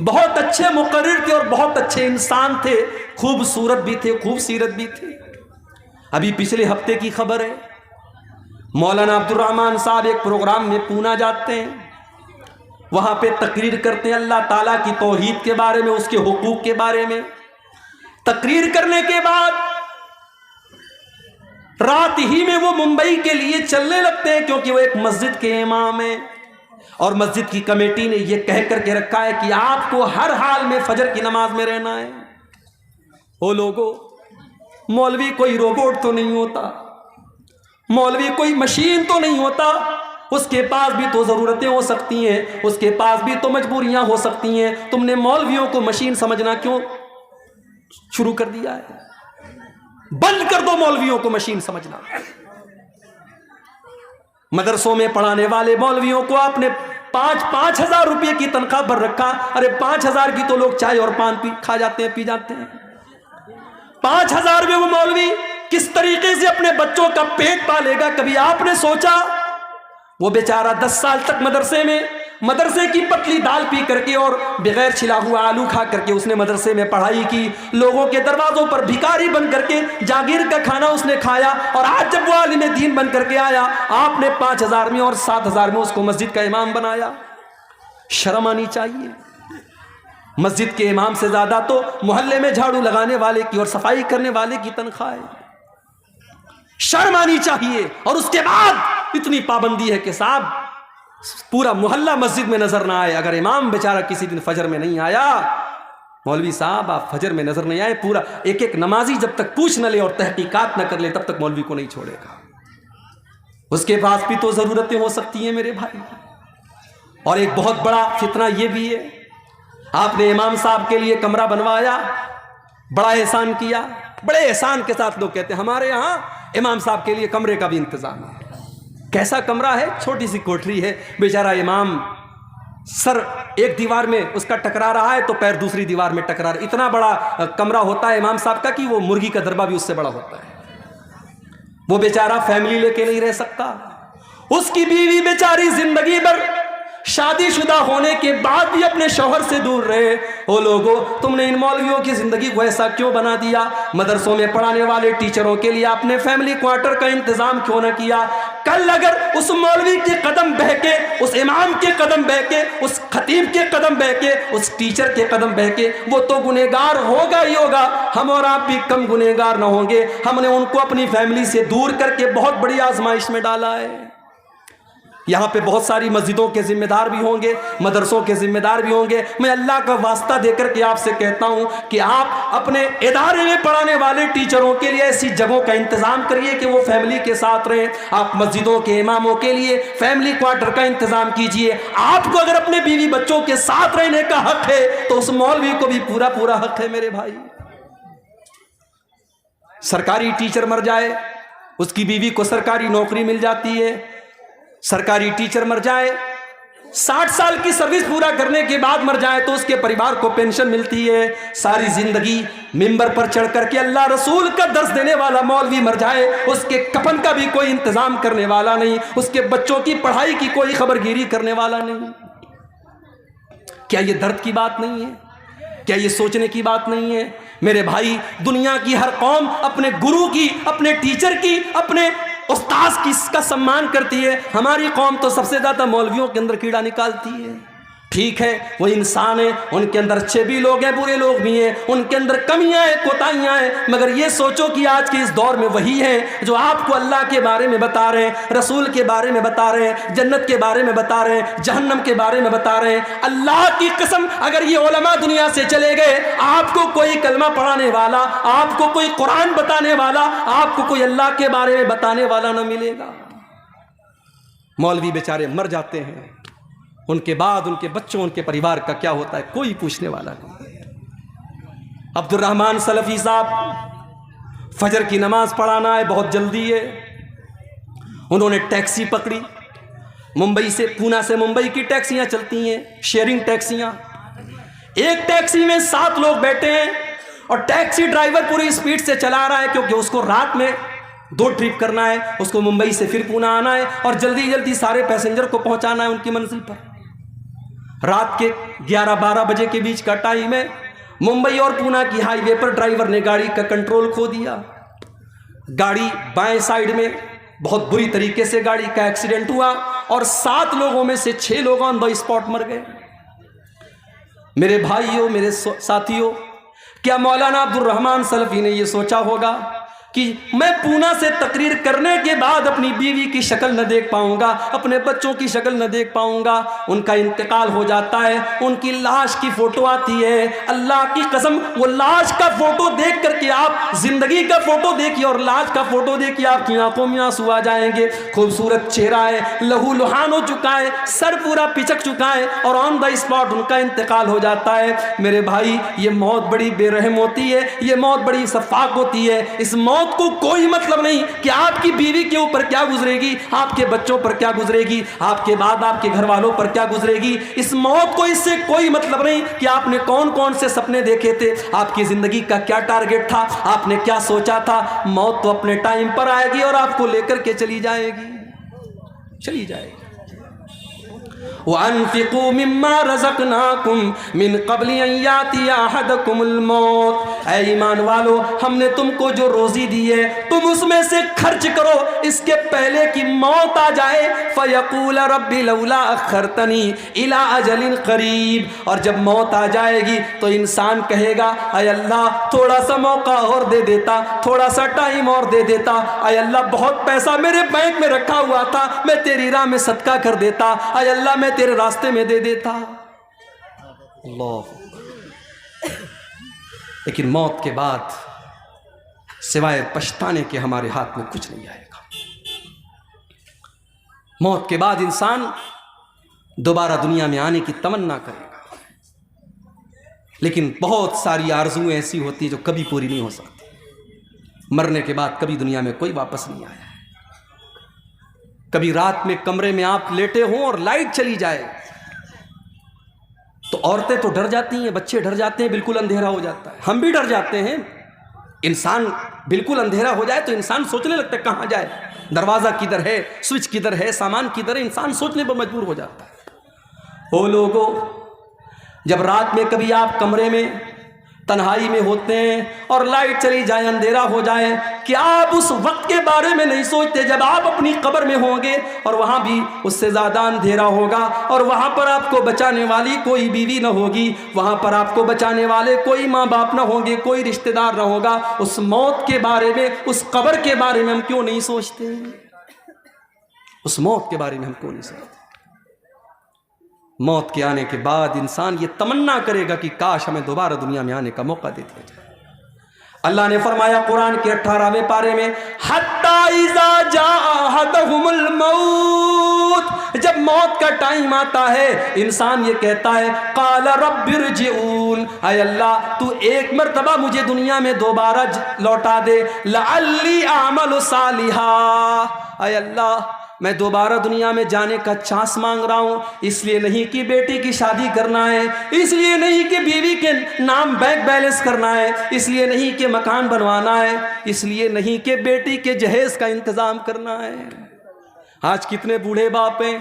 بہت اچھے مقرر تھے اور بہت اچھے انسان تھے، خوبصورت بھی تھے، خوبصورت بھی تھے۔ ابھی پچھلے ہفتے کی خبر ہے، مولانا عبد الرحمن صاحب ایک پروگرام میں پونا جاتے ہیں، وہاں پہ تقریر کرتے ہیں اللہ تعالیٰ کی توحید کے بارے میں، اس کے حقوق کے بارے میں۔ تقریر کرنے کے بعد رات ہی میں وہ ممبئی کے لیے چلنے لگتے ہیں، کیونکہ وہ ایک مسجد کے امام ہیں اور مسجد کی کمیٹی نے یہ کہہ کر کے رکھا ہے کہ آپ کو ہر حال میں فجر کی نماز میں رہنا ہے۔ وہ لوگوں، مولوی کوئی روبوٹ تو نہیں ہوتا، مولوی کوئی مشین تو نہیں ہوتا، اس کے پاس بھی تو ضرورتیں ہو سکتی ہیں، اس کے پاس بھی تو مجبوریاں ہو سکتی ہیں۔ تم نے مولویوں کو مشین سمجھنا کیوں شروع کر دیا ہے؟ بند کر دو مولویوں کو مشین سمجھنا۔ مدرسوں میں پڑھانے والے مولویوں کو آپ نے 5,000 روپے کی تنخواہ پر رکھا۔ ارے 5,000 کی تو لوگ چائے اور پان کھا جاتے ہیں، پی جاتے ہیں۔ 5,000 میں وہ مولوی کس طریقے سے اپنے بچوں کا پیٹ پالے گا؟ کبھی آپ نے سوچا؟ وہ بیچارہ 10 سال تک مدرسے کی پتلی دال پی کر کے اور بغیر چھلا ہوا آلو کھا کر کے اس نے مدرسے میں پڑھائی کی، لوگوں کے دروازوں پر بھکاری بن کر کے جاگیر کا کھانا اس نے کھایا، اور آج جب وہ عالم دین بن کر کے آیا، آپ نے 5,000 میں اور 7,000 میں اس کو مسجد کا امام بنایا۔ شرم آنی چاہیے۔ مسجد کے امام سے زیادہ تو محلے میں جھاڑو لگانے والے کی اور صفائی کرنے والے کی تنخواہ ہے۔ شرم آنی چاہیے۔ اور اس کے بعد اتنی پابندی ہے کہ صاحب پورا محلہ مسجد میں نظر نہ آئے۔ اگر امام بیچارہ کسی دن فجر میں نہیں آیا، مولوی صاحب آپ فجر میں نظر نہیں آئے، پورا ایک نمازی جب تک پوچھ نہ لے اور تحقیقات نہ کر لے تب تک مولوی کو نہیں چھوڑے گا۔ اس کے پاس بھی تو ضرورتیں ہو سکتی ہیں میرے بھائی۔ اور ایک بہت بڑا فتنہ یہ بھی ہے، آپ نے امام صاحب کے لیے کمرہ بنوایا، بڑا احسان کیا، بڑے احسان کے ساتھ لوگ کہتے ہیں ہمارے یہاں امام صاحب کے لیے کمرے کا بھی انتظام ہے۔ کیسا کمرہ ہے؟ چھوٹی سی کوٹری ہے، بیچارہ امام سر ایک دیوار میں اس کا ٹکرا رہا ہے تو پیر دوسری دیوار میں ٹکرا رہا ہے۔ اتنا بڑا کمرہ ہوتا ہے امام صاحب کا کہ وہ مرغی کا دربہ بھی اس سے بڑا ہوتا ہے۔ وہ بیچارہ فیملی لے کے نہیں رہ سکتا، اس کی بیوی بیچاری زندگی بھر شادی شدہ ہونے کے بعد بھی اپنے شوہر سے دور رہے۔ او لوگوں، تم نے ان مولویوں کی زندگی کو ایسا کیوں بنا دیا؟ مدرسوں میں پڑھانے والے ٹیچروں کے لیے آپ نے فیملی کوارٹر کا انتظام کیوں نہ کیا؟ کل اگر اس مولوی کے قدم بہ کے، اس امام کے قدم بہ کے، اس خطیب کے قدم بہ کے، اس ٹیچر کے قدم بہ کے، وہ تو گنہگار ہوگا ہی ہوگا، ہم اور آپ بھی کم گنہگار نہ ہوں گے۔ ہم نے ان کو اپنی فیملی سے دور کر کے بہت بڑی آزمائش میں ڈالا ہے۔ یہاں پہ بہت ساری مسجدوں کے ذمہ دار بھی ہوں گے، مدرسوں کے ذمہ دار بھی ہوں گے۔ میں اللہ کا واسطہ دے کر کے آپ سے کہتا ہوں کہ آپ اپنے ادارے میں پڑھانے والے ٹیچروں کے لیے ایسی جگہوں کا انتظام کریے کہ وہ فیملی کے ساتھ رہیں۔ آپ مسجدوں کے اماموں کے لیے فیملی کوارٹر کا انتظام کیجئے۔ آپ کو اگر اپنے بیوی بچوں کے ساتھ رہنے کا حق ہے تو اس مولوی کو بھی پورا پورا حق ہے میرے بھائی۔ سرکاری ٹیچر مر جائے، اس کی بیوی کو سرکاری نوکری مل جاتی ہے۔ سرکاری ٹیچر مر جائے، 60 سال کی سروس پورا کرنے کے بعد مر جائے تو اس کے پریوار کو پینشن ملتی ہے۔ ساری زندگی ممبر پر چڑھ کر کے اللہ رسول کا درس دینے والا مولوی مر جائے، اس کے کفن کا بھی کوئی انتظام کرنے والا نہیں، اس کے بچوں کی پڑھائی کی کوئی خبرگیری کرنے والا نہیں۔ کیا یہ درد کی بات نہیں ہے؟ کیا یہ سوچنے کی بات نہیں ہے؟ میرے بھائی، دنیا کی ہر قوم اپنے گرو کی، اپنے ٹیچر کی، اپنے استاذ کی کا سمان کرتی ہے۔ ہماری قوم تو سب سے زیادہ مولویوں کے اندر کیڑا نکالتی ہے۔ ٹھیک ہے، وہ انسان ہیں، ان کے اندر اچھے بھی لوگ ہیں، برے لوگ بھی ہیں، ان کے اندر کمیاں ہیں، کوتاہیاں ہیں، مگر یہ سوچو کہ آج کے اس دور میں وہی ہیں جو آپ کو اللہ کے بارے میں بتا رہے ہیں، رسول کے بارے میں بتا رہے ہیں، جنت کے بارے میں بتا رہے ہیں، جہنم کے بارے میں بتا رہے ہیں۔ اللہ کی قسم، اگر یہ علماء دنیا سے چلے گئے، آپ کو کوئی کلمہ پڑھانے والا، آپ کو کوئی قرآن بتانے والا، آپ کو کوئی اللہ کے بارے میں بتانے والا نہ ملے گا۔ مولوی بیچارے مر جاتے ہیں، ان کے بعد ان کے بچوں، ان کے پریوار کا کیا ہوتا ہے کوئی پوچھنے والا نہیں۔ عبد الرحمن سلفی صاحب فجر کی نماز پڑھانا ہے، بہت جلدی ہے، انہوں نے ٹیکسی پکڑی، ممبئی سے، پونا سے ممبئی کی ٹیکسیاں چلتی ہیں، شیئرنگ ٹیکسیاں۔ ایک ٹیکسی میں 7 لوگ بیٹھے ہیں اور ٹیکسی ڈرائیور پوری سپیڈ سے چلا رہا ہے کیونکہ اس کو رات میں 2 ٹرپ کرنا ہے، اس کو ممبئی سے پھر پونا آنا ہے اور جلدی جلدی سارے پیسنجر کو پہنچانا ہے ان کی منزل پر۔ رات کے 11-12 بجے کے بیچ کا ٹائم ہے. ممبئی اور پونا کی ہائی وے پر ڈرائیور نے گاڑی کا کنٹرول کھو دیا. گاڑی بائیں سائیڈ میں بہت بری طریقے سے گاڑی کا ایکسیڈنٹ ہوا اور 7 لوگوں میں سے 6 لوگ آن دا اسپاٹ مر گئے. میرے بھائیوں، میرے ساتھیوں، کیا مولانا عبد الرحمن سلفی نے یہ سوچا ہوگا کہ میں پونا سے تقریر کرنے کے بعد اپنی بیوی کی شکل نہ دیکھ پاؤں گا، اپنے بچوں کی شکل نہ دیکھ پاؤں گا؟ ان کا انتقال ہو جاتا ہے، ان کی لاش کی فوٹو آتی ہے. اللہ کی قسم، وہ لاش کا فوٹو دیکھ کر کے آپ زندگی کا فوٹو دیکھیے اور لاش کا فوٹو دیکھیے، آپ کی آنکھوں میں آنسو آ جائیں گے. خوبصورت چہرہ ہے، لہو لہان ہو چکا ہے، سر پورا پچک چکا ہے اور آن دا اسپاٹ ان کا انتقال ہو جاتا ہے. میرے بھائی، یہ موت بڑی بے رحم ہوتی ہے، یہ موت بڑی شفاق ہوتی ہے. اس موت کو کوئی مطلب نہیں کہ آپ کی بیوی کے اوپر کیا گزرے گی، آپ کے بچوں پر کیا گزرے گی، آپ کے بعد آپ کے گھر والوں پر کیا گزرے گی. اس موت کو اس سے کوئی مطلب نہیں کہ آپ نے کون کون سے سپنے دیکھے تھے، آپ کی زندگی کا کیا ٹارگٹ تھا، آپ نے کیا سوچا تھا. موت تو اپنے ٹائم پر آئے گی اور آپ کو لے کر کے چلی جائے گی، چلی جائے گی. وَأَنفِقُوا مِمَّا رَزَقْنَاكُمْ مِنْ قَبْلِ أَنْ يَأْتِيَ أَحَدَكُمُ الْمَوْتُ. اے ایمان والو، ہم نے تم کو جو روزی دی ہے تم اس میں سے خرچ کرو اس کے پہلے کہ موت آ جائے. فَيَقُولَ رَبِّ لَوْلَا أَخَّرْتَنِي إِلَىٰ أَجَلٍ قَرِيبٍ. اور جب موت آ جائے گی تو انسان کہے گا، اے اللہ تھوڑا سا موقع اور دے دیتا، تھوڑا سا ٹائم اور دے دیتا. اے اللہ بہت پیسہ میرے بینک میں رکھا ہوا تھا، میں تیری راہ میں صدقہ کر دیتا. اے اللہ میں تیرے راستے میں دے دیتا. اللہ. لیکن موت کے بعد سوائے پچھتانے کے ہمارے ہاتھ میں کچھ نہیں آئے گا. موت کے بعد انسان دوبارہ دنیا میں آنے کی تمنا کرے گا، لیکن بہت ساری آرزویں ایسی ہوتی ہیں جو کبھی پوری نہیں ہو سکتی. مرنے کے بعد کبھی دنیا میں کوئی واپس نہیں آیا ہے. کبھی رات میں کمرے میں آپ لیٹے ہوں اور لائٹ چلی جائے تو عورتیں تو ڈر جاتی ہیں، بچے ڈر جاتے ہیں، بالکل اندھیرا ہو جاتا ہے. ہم بھی ڈر جاتے ہیں. انسان بالکل اندھیرا ہو جائے تو انسان سوچنے لگتا ہے کہاں جائے، دروازہ کدھر ہے، سوئچ کدھر ہے، سامان کدھر ہے. انسان سوچنے پر مجبور ہو جاتا ہے. او لوگوں، جب رات میں کبھی آپ کمرے میں تنہائی میں ہوتے ہیں اور لائٹ چلی جائے، اندھیرا ہو جائے، کیا آپ اس وقت کے بارے میں نہیں سوچتے جب آپ اپنی قبر میں ہوں گے اور وہاں بھی اس سے زیادہ اندھیرا ہوگا اور وہاں پر آپ کو بچانے والی کوئی بیوی نہ ہوگی، وہاں پر آپ کو بچانے والے کوئی ماں باپ نہ ہوں گے، کوئی رشتہ دار نہ ہوگا. اس موت کے بارے میں، اس قبر کے بارے میں ہم کیوں نہیں سوچتے؟ اس موت کے بارے میں ہم کیوں نہیں سوچتے؟ موت کے آنے کے بعد انسان یہ تمنا کرے گا کہ کاش ہمیں دوبارہ دنیا میں آنے کا موقع دے دیا جائے. اللہ نے فرمایا قرآن کے 18ویں پارے میں، حَتَّى إِذَا جَاءَ أَحَدَهُمُ الْمَوْتُ. جب موت کا ٹائم آتا ہے انسان یہ کہتا ہے، قَالَ رَبِّ ارْجِعُونِ. اے اللہ تو ایک مرتبہ مجھے دنیا میں دوبارہ لوٹا دے، لَعَلِّي أَعْمَلُ صَالِحًا. اے اللہ میں دوبارہ دنیا میں جانے کا چانس مانگ رہا ہوں. اس لیے نہیں کہ بیٹی کی شادی کرنا ہے، اس لیے نہیں کہ بیوی کے نام بینک بیلنس کرنا ہے، اس لیے نہیں کہ مکان بنوانا ہے، اس لیے نہیں کہ بیٹی کے جہیز کا انتظام کرنا ہے. آج کتنے بوڑھے باپ ہیں،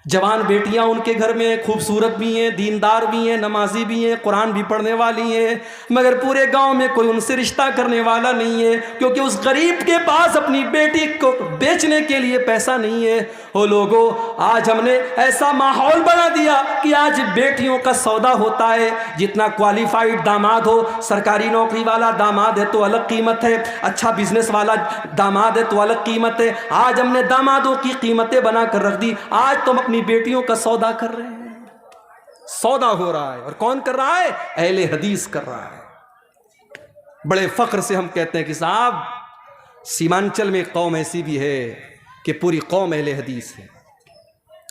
جوان بیٹیاں ان کے گھر میں خوبصورت بھی ہیں، دیندار بھی ہیں، نمازی بھی ہیں، قرآن بھی پڑھنے والی ہیں، مگر پورے گاؤں میں کوئی ان سے رشتہ کرنے والا نہیں ہے کیونکہ اس غریب کے پاس اپنی بیٹی کو بیچنے کے لیے پیسہ نہیں ہے. او لوگوں، آج ہم نے ایسا ماحول بنا دیا کہ آج بیٹیوں کا سودا ہوتا ہے. جتنا کوالیفائڈ داماد ہو، سرکاری نوکری والا داماد ہے تو الگ قیمت ہے، اچھا بزنس والا داماد ہے تو الگ قیمت ہے. آج ہم نے دامادوں کی قیمتیں بنا کر رکھ دی. آج تم اپنی بیٹیوں کا سودا کر رہے ہیں. سودا ہو رہا ہے، اور کون کر رہا ہے؟ اہل حدیث کر رہا ہے. بڑے فخر سے ہم کہتے ہیں کہ صاحب سیمانچل میں قوم ایسی بھی ہے کہ پوری قوم اہل حدیث ہے.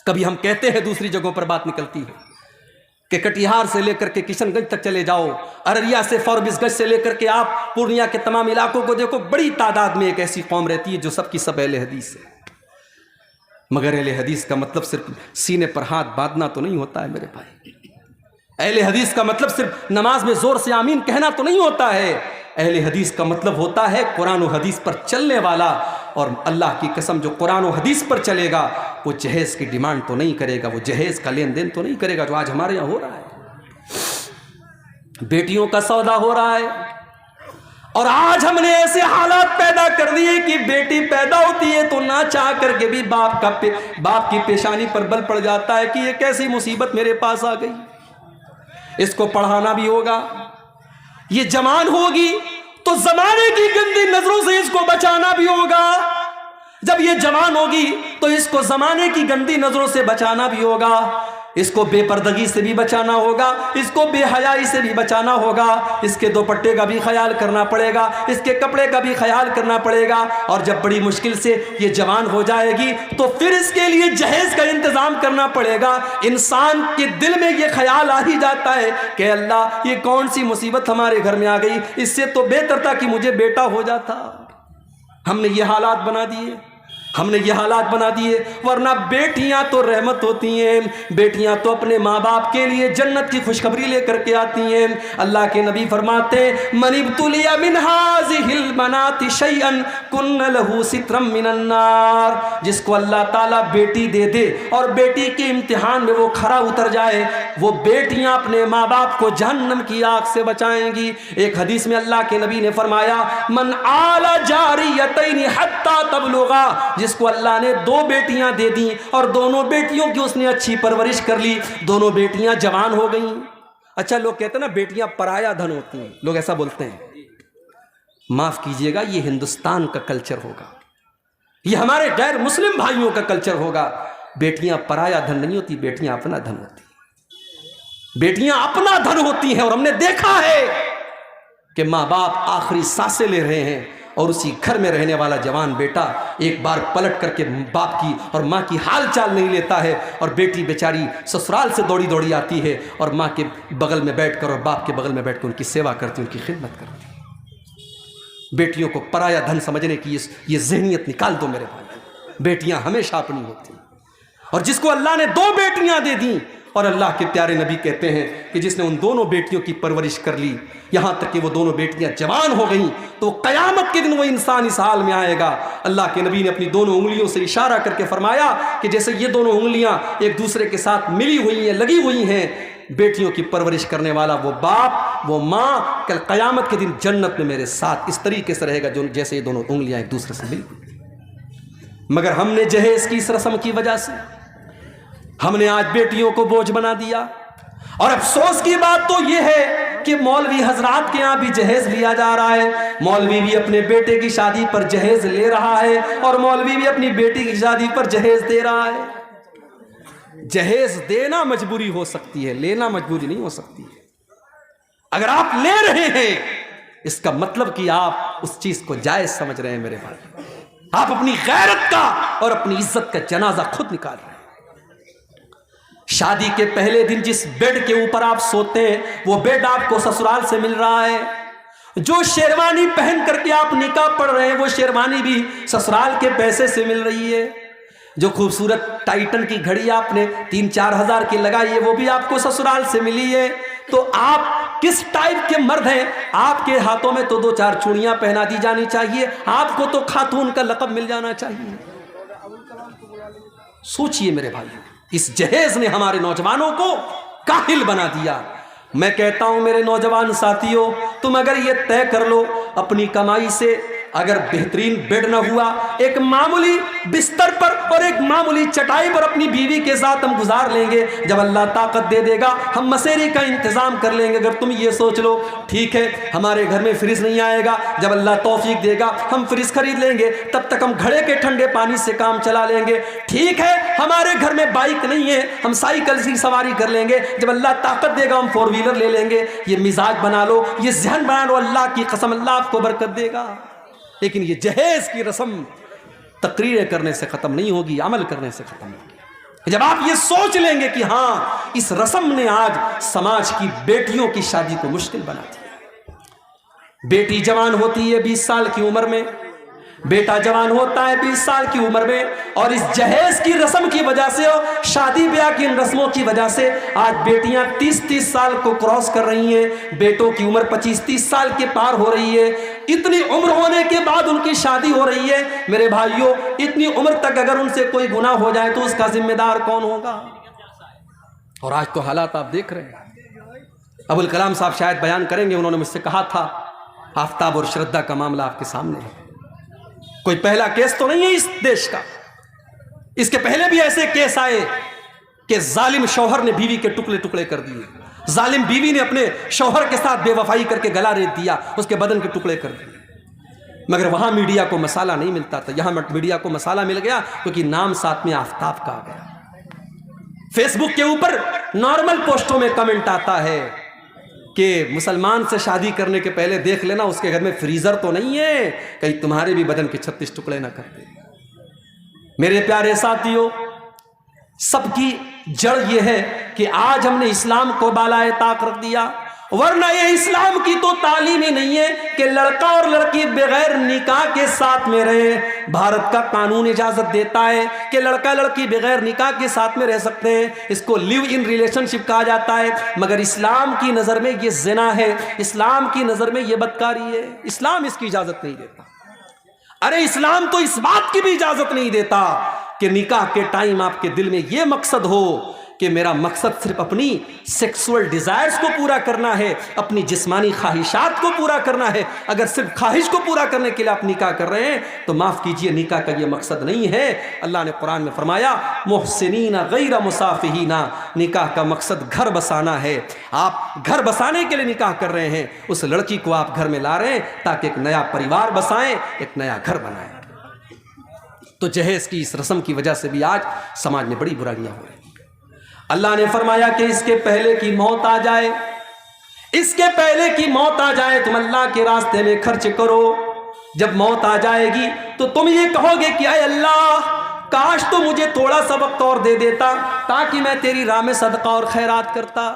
کبھی ہم کہتے ہیں دوسری جگہوں پر بات نکلتی ہے کہ کٹیہار سے لے کر کے کشن گنج تک چلے جاؤ، ارریا سے فوربس گنج سے لے کر کے آپ پورنیہ کے تمام علاقوں کو دیکھو، بڑی تعداد میں ایک ایسی قوم رہتی ہے جو سب کی سب اہل حدیث ہے. مگر اہل حدیث کا مطلب صرف سینے پر ہاتھ باندھنا تو نہیں ہوتا ہے میرے بھائی. اہل حدیث کا مطلب صرف نماز میں زور سے آمین کہنا تو نہیں ہوتا ہے. اہل حدیث کا مطلب ہوتا ہے قرآن و حدیث پر چلنے والا، اور اللہ کی قسم جو قرآن و حدیث پر چلے گا وہ جہیز کی ڈیمانڈ تو نہیں کرے گا، وہ جہیز کا لین دین تو نہیں کرے گا جو آج ہمارے یہاں ہو رہا ہے۔ بیٹیوں کا سودا ہو رہا ہے، اور آج ہم نے ایسے حالات پیدا کر دیے کہ بیٹی پیدا ہوتی ہے تو نہ چاہ کر کے بھی باپ کی پیشانی پر بل پڑ جاتا ہے کہ یہ کیسی مصیبت میرے پاس آ گئی، اس کو پڑھانا بھی ہوگا، یہ جوان ہوگی تو زمانے کی گندی نظروں سے اس کو بچانا بھی ہوگا، جب یہ جوان ہوگی تو اس کو زمانے کی گندی نظروں سے بچانا بھی ہوگا، اس کو بے پردگی سے بھی بچانا ہوگا، اس کو بے حیائی سے بھی بچانا ہوگا، اس کے دوپٹے کا بھی خیال کرنا پڑے گا، اس کے کپڑے کا بھی خیال کرنا پڑے گا، اور جب بڑی مشکل سے یہ جوان ہو جائے گی تو پھر اس کے لیے جہیز کا انتظام کرنا پڑے گا۔ انسان کے دل میں یہ خیال آ ہی جاتا ہے کہ اللہ یہ کون سی مصیبت ہمارے گھر میں آ گئی، اس سے تو بہتر تھا کہ مجھے بیٹا ہو جاتا۔ ہم نے یہ حالات بنا دیے، ورنہ بیٹیاں تو رحمت ہوتی ہیں، بیٹیاں تو اپنے ماں باپ کے لیے جنت کی خوشخبری لے کر کے آتی ہیں۔ اللہ کے نبی فرماتے ہیں من ابتلی من هذه البنات شيئا كن له سترا من النار، جس کو اللہ تعالیٰ بیٹی دے دے اور بیٹی کے امتحان میں وہ کھرا اتر جائے، وہ بیٹیاں اپنے ماں باپ کو جہنم کی آگ سے بچائیں گی۔ ایک حدیث میں اللہ کے نبی نے فرمایا من آل جاریتین حتی تبلغا، جس کو اللہ نے 2 بیٹیاں دے دیں اور دونوں بیٹیوں کی اس نے اچھی پرورش کر لی، دونوں بیٹیاں جوان ہو گئیں۔ اچھا لوگ کہتے ہیں نا بیٹیاں پرایا دھن ہوتی ہیں، لوگ ایسا بولتے ہیں، معاف کیجئے گا یہ ہندوستان کا کلچر ہوگا، یہ ہمارے غیر مسلم بھائیوں کا کلچر ہوگا۔ بیٹیاں پرایا دھن نہیں ہوتی، بیٹیاں اپنا دھن ہوتی ہیں، بیٹیاں اپنا دھن ہوتی ہیں، اور ہم نے دیکھا ہے کہ ماں باپ آخری سانسیں لے رہے ہیں اور اسی گھر میں رہنے والا جوان بیٹا ایک بار پلٹ کر کے باپ کی اور ماں کی حال چال نہیں لیتا ہے، اور بیٹی بیچاری سسرال سے دوڑی دوڑی آتی ہے اور ماں کے بغل میں بیٹھ کر اور باپ کے بغل میں بیٹھ کر ان کی سیوا کرتی، ان کی خدمت کرتی۔ بیٹیوں کو پرایا دھن سمجھنے کی یہ ذہنیت نکال دو میرے بھائی، بیٹیاں ہمیشہ اپنی ہوتی ہیں، اور جس کو اللہ نے 2 بیٹیاں دے دیں، اور اللہ کے پیارے نبی کہتے ہیں کہ جس نے ان دونوں بیٹیوں کی پرورش کر لی یہاں تک کہ وہ دونوں بیٹیاں جوان ہو گئیں، تو قیامت کے دن وہ انسان اس حال میں آئے گا۔ اللہ کے نبی نے اپنی دونوں انگلیوں سے اشارہ کر کے فرمایا کہ جیسے یہ دونوں انگلیاں ایک دوسرے کے ساتھ ملی ہوئی ہیں، لگی ہوئی ہیں، بیٹیوں کی پرورش کرنے والا وہ باپ وہ ماں کل قیامت کے دن جنت میں میرے ساتھ اس طریقے سے رہے گا جیسے یہ دونوں انگلیاں ایک دوسرے سے ملی ہوئی۔ مگر ہم نے جہیز کی اس رسم کی وجہ سے ہم نے آج بیٹیوں کو بوجھ بنا دیا، اور افسوس کی بات تو یہ ہے کہ مولوی حضرات کے یہاں بھی جہیز لیا جا رہا ہے، مولوی بھی اپنے بیٹے کی شادی پر جہیز لے رہا ہے، اور مولوی بھی اپنی بیٹی کی شادی پر جہیز دے رہا ہے۔ جہیز دینا مجبوری ہو سکتی ہے، لینا مجبوری نہیں ہو سکتی ہے۔ اگر آپ لے رہے ہیں اس کا مطلب کہ آپ اس چیز کو جائز سمجھ رہے ہیں میرے بھائی، آپ اپنی غیرت کا اور اپنی عزت کا جنازہ خود نکال رہے ہیں۔ شادی کے پہلے دن جس بیڈ کے اوپر آپ سوتے ہیں وہ بیڈ آپ کو سسرال سے مل رہا ہے، جو شیروانی پہن کر کے آپ نکاح پڑھ رہے ہیں وہ شیروانی بھی سسرال کے پیسے سے مل رہی ہے، جو خوبصورت ٹائٹن کی گھڑی آپ نے 3-4 ہزار کی لگائی ہے وہ بھی آپ کو سسرال سے ملی ہے۔ تو آپ کس ٹائپ کے مرد ہیں؟ آپ کے ہاتھوں میں تو 2-4 چوڑیاں پہنا دی جانی چاہیے، آپ کو تو خاتون کا لقب مل جانا چاہیے۔ سوچئے میرے بھائی، اس جہیز نے ہمارے نوجوانوں کو کاہل بنا دیا۔ میں کہتا ہوں میرے نوجوان ساتھیوں، تم اگر یہ طے کر لو اپنی کمائی سے، اگر بہترین بیڈ نہ ہوا ایک معمولی بستر پر اور ایک معمولی چٹائی پر اپنی بیوی کے ساتھ ہم گزار لیں گے، جب اللہ طاقت دے دے گا ہم مسیری کا انتظام کر لیں گے۔ اگر تم یہ سوچ لو ٹھیک ہے ہمارے گھر میں فریج نہیں آئے گا، جب اللہ توفیق دے گا ہم فریج خرید لیں گے، تب تک ہم گھڑے کے ٹھنڈے پانی سے کام چلا لیں گے، ٹھیک ہے ہمارے گھر میں بائک نہیں ہے ہم سائیکل کی سواری کر لیں گے، جب اللہ طاقت دے گا ہم 4 ویلر لے لیں گے۔ یہ مزاج بنا لو، یہ ذہن بنا لو، اللہ کی قسم اللہ آپ کو برکت دے گا۔ لیکن یہ جہیز کی رسم تقریریں کرنے سے ختم نہیں ہوگی، عمل کرنے سے ختم ہوگی۔ جب آپ یہ سوچ لیں گے کہ ہاں اس رسم نے آج سماج کی بیٹیوں کی شادی کو مشکل بنا دیا، بیٹی جوان ہوتی ہے 20 سال کی عمر میں، بیٹا جوان ہوتا ہے 20 سال کی عمر میں، اور اس جہیز کی رسم کی وجہ سے اور شادی بیاہ کی ان رسموں کی وجہ سے آج بیٹیاں 30 سال کو کراس کر رہی ہیں، بیٹوں کی عمر 25-30 سال کے پار ہو رہی ہے۔ اتنی عمر ہونے کے بعد ان کی شادی ہو رہی ہے۔ میرے بھائیوں، اتنی عمر تک اگر ان سے کوئی گناہ ہو جائے تو اس کا ذمہ دار کون ہوگا؟ اور آج تو حالات آپ دیکھ رہے ہیں۔ ابوالکلام صاحب شاید بیان کریں گے، انہوں نے مجھ سے کہا تھا آفتاب اور شردھا کا معاملہ آپ کے سامنے ہے۔ کوئی پہلا کیس تو نہیں ہے اس دیش کا، اس کے پہلے بھی ایسے کیس آئے کہ ظالم شوہر نے بیوی کے ٹکڑے ٹکڑے کر دیے، ظالم بیوی نے اپنے شوہر کے ساتھ بے وفائی کر کے گلا ریت دیا، اس کے بدن کے ٹکڑے کر دیے، مگر وہاں میڈیا کو مسالہ نہیں ملتا تھا، یہاں میڈیا کو مسالہ مل گیا کیونکہ نام ساتھ میں آفتاب کا آ گیا۔ فیس بک کے اوپر نارمل پوسٹوں میں کمنٹ آتا ہے کہ مسلمان سے شادی کرنے کے پہلے دیکھ لینا اس کے گھر میں فریزر تو نہیں ہے، کہیں تمہارے بھی بدن کے 36 ٹکڑے نہ کر دے۔ میرے پیارے ساتھیوں، سب کی جڑ یہ ہے کہ آج ہم نے اسلام کو بالائے طاق رکھ دیا، ورنہ یہ اسلام کی تو تعلیم ہی نہیں ہے کہ لڑکا اور لڑکی بغیر نکاح کے ساتھ میں رہے۔ بھارت کا قانون اجازت دیتا ہے کہ لڑکا لڑکی بغیر نکاح کے ساتھ میں رہ سکتے ہیں، اس کو لیو ان ریلیشن شپ کہا جاتا ہے، مگر اسلام کی نظر میں یہ زنا ہے، اسلام کی نظر میں یہ بدکاری ہے، اسلام اس کی اجازت نہیں دیتا۔ ارے اسلام تو اس بات کی بھی اجازت نہیں دیتا کہ نکاح کے ٹائم آپ کے دل میں یہ مقصد ہو کہ میرا مقصد صرف اپنی سیکسول ڈیزائرز کو پورا کرنا ہے، اپنی جسمانی خواہشات کو پورا کرنا ہے۔ اگر صرف خواہش کو پورا کرنے کے لیے آپ نکاح کر رہے ہیں تو معاف کیجئے، نکاح کا یہ مقصد نہیں ہے۔ اللہ نے قرآن میں فرمایا محسنین غیر مسافحین، نکاح کا مقصد گھر بسانا ہے۔ آپ گھر بسانے کے لیے نکاح کر رہے ہیں، اس لڑکی کو آپ گھر میں لا رہے ہیں تاکہ ایک نیا پریوار بسائیں، ایک نیا گھر بنائیں۔ تو جہیز کی اس رسم کی وجہ سے بھی آج سماج میں بڑی برائیاں ہو رہی ہیں۔ اللہ نے فرمایا کہ اس کے پہلے کی موت آ جائے، اس کے پہلے کی موت آ جائے تم اللہ کے راستے میں خرچ کرو۔ جب موت آ جائے گی تو تم یہ کہو گے کہ اے اللہ، کاش تو مجھے تھوڑا سا وقت اور دے دیتا تاکہ میں تیری راہ میں صدقہ اور خیرات کرتا۔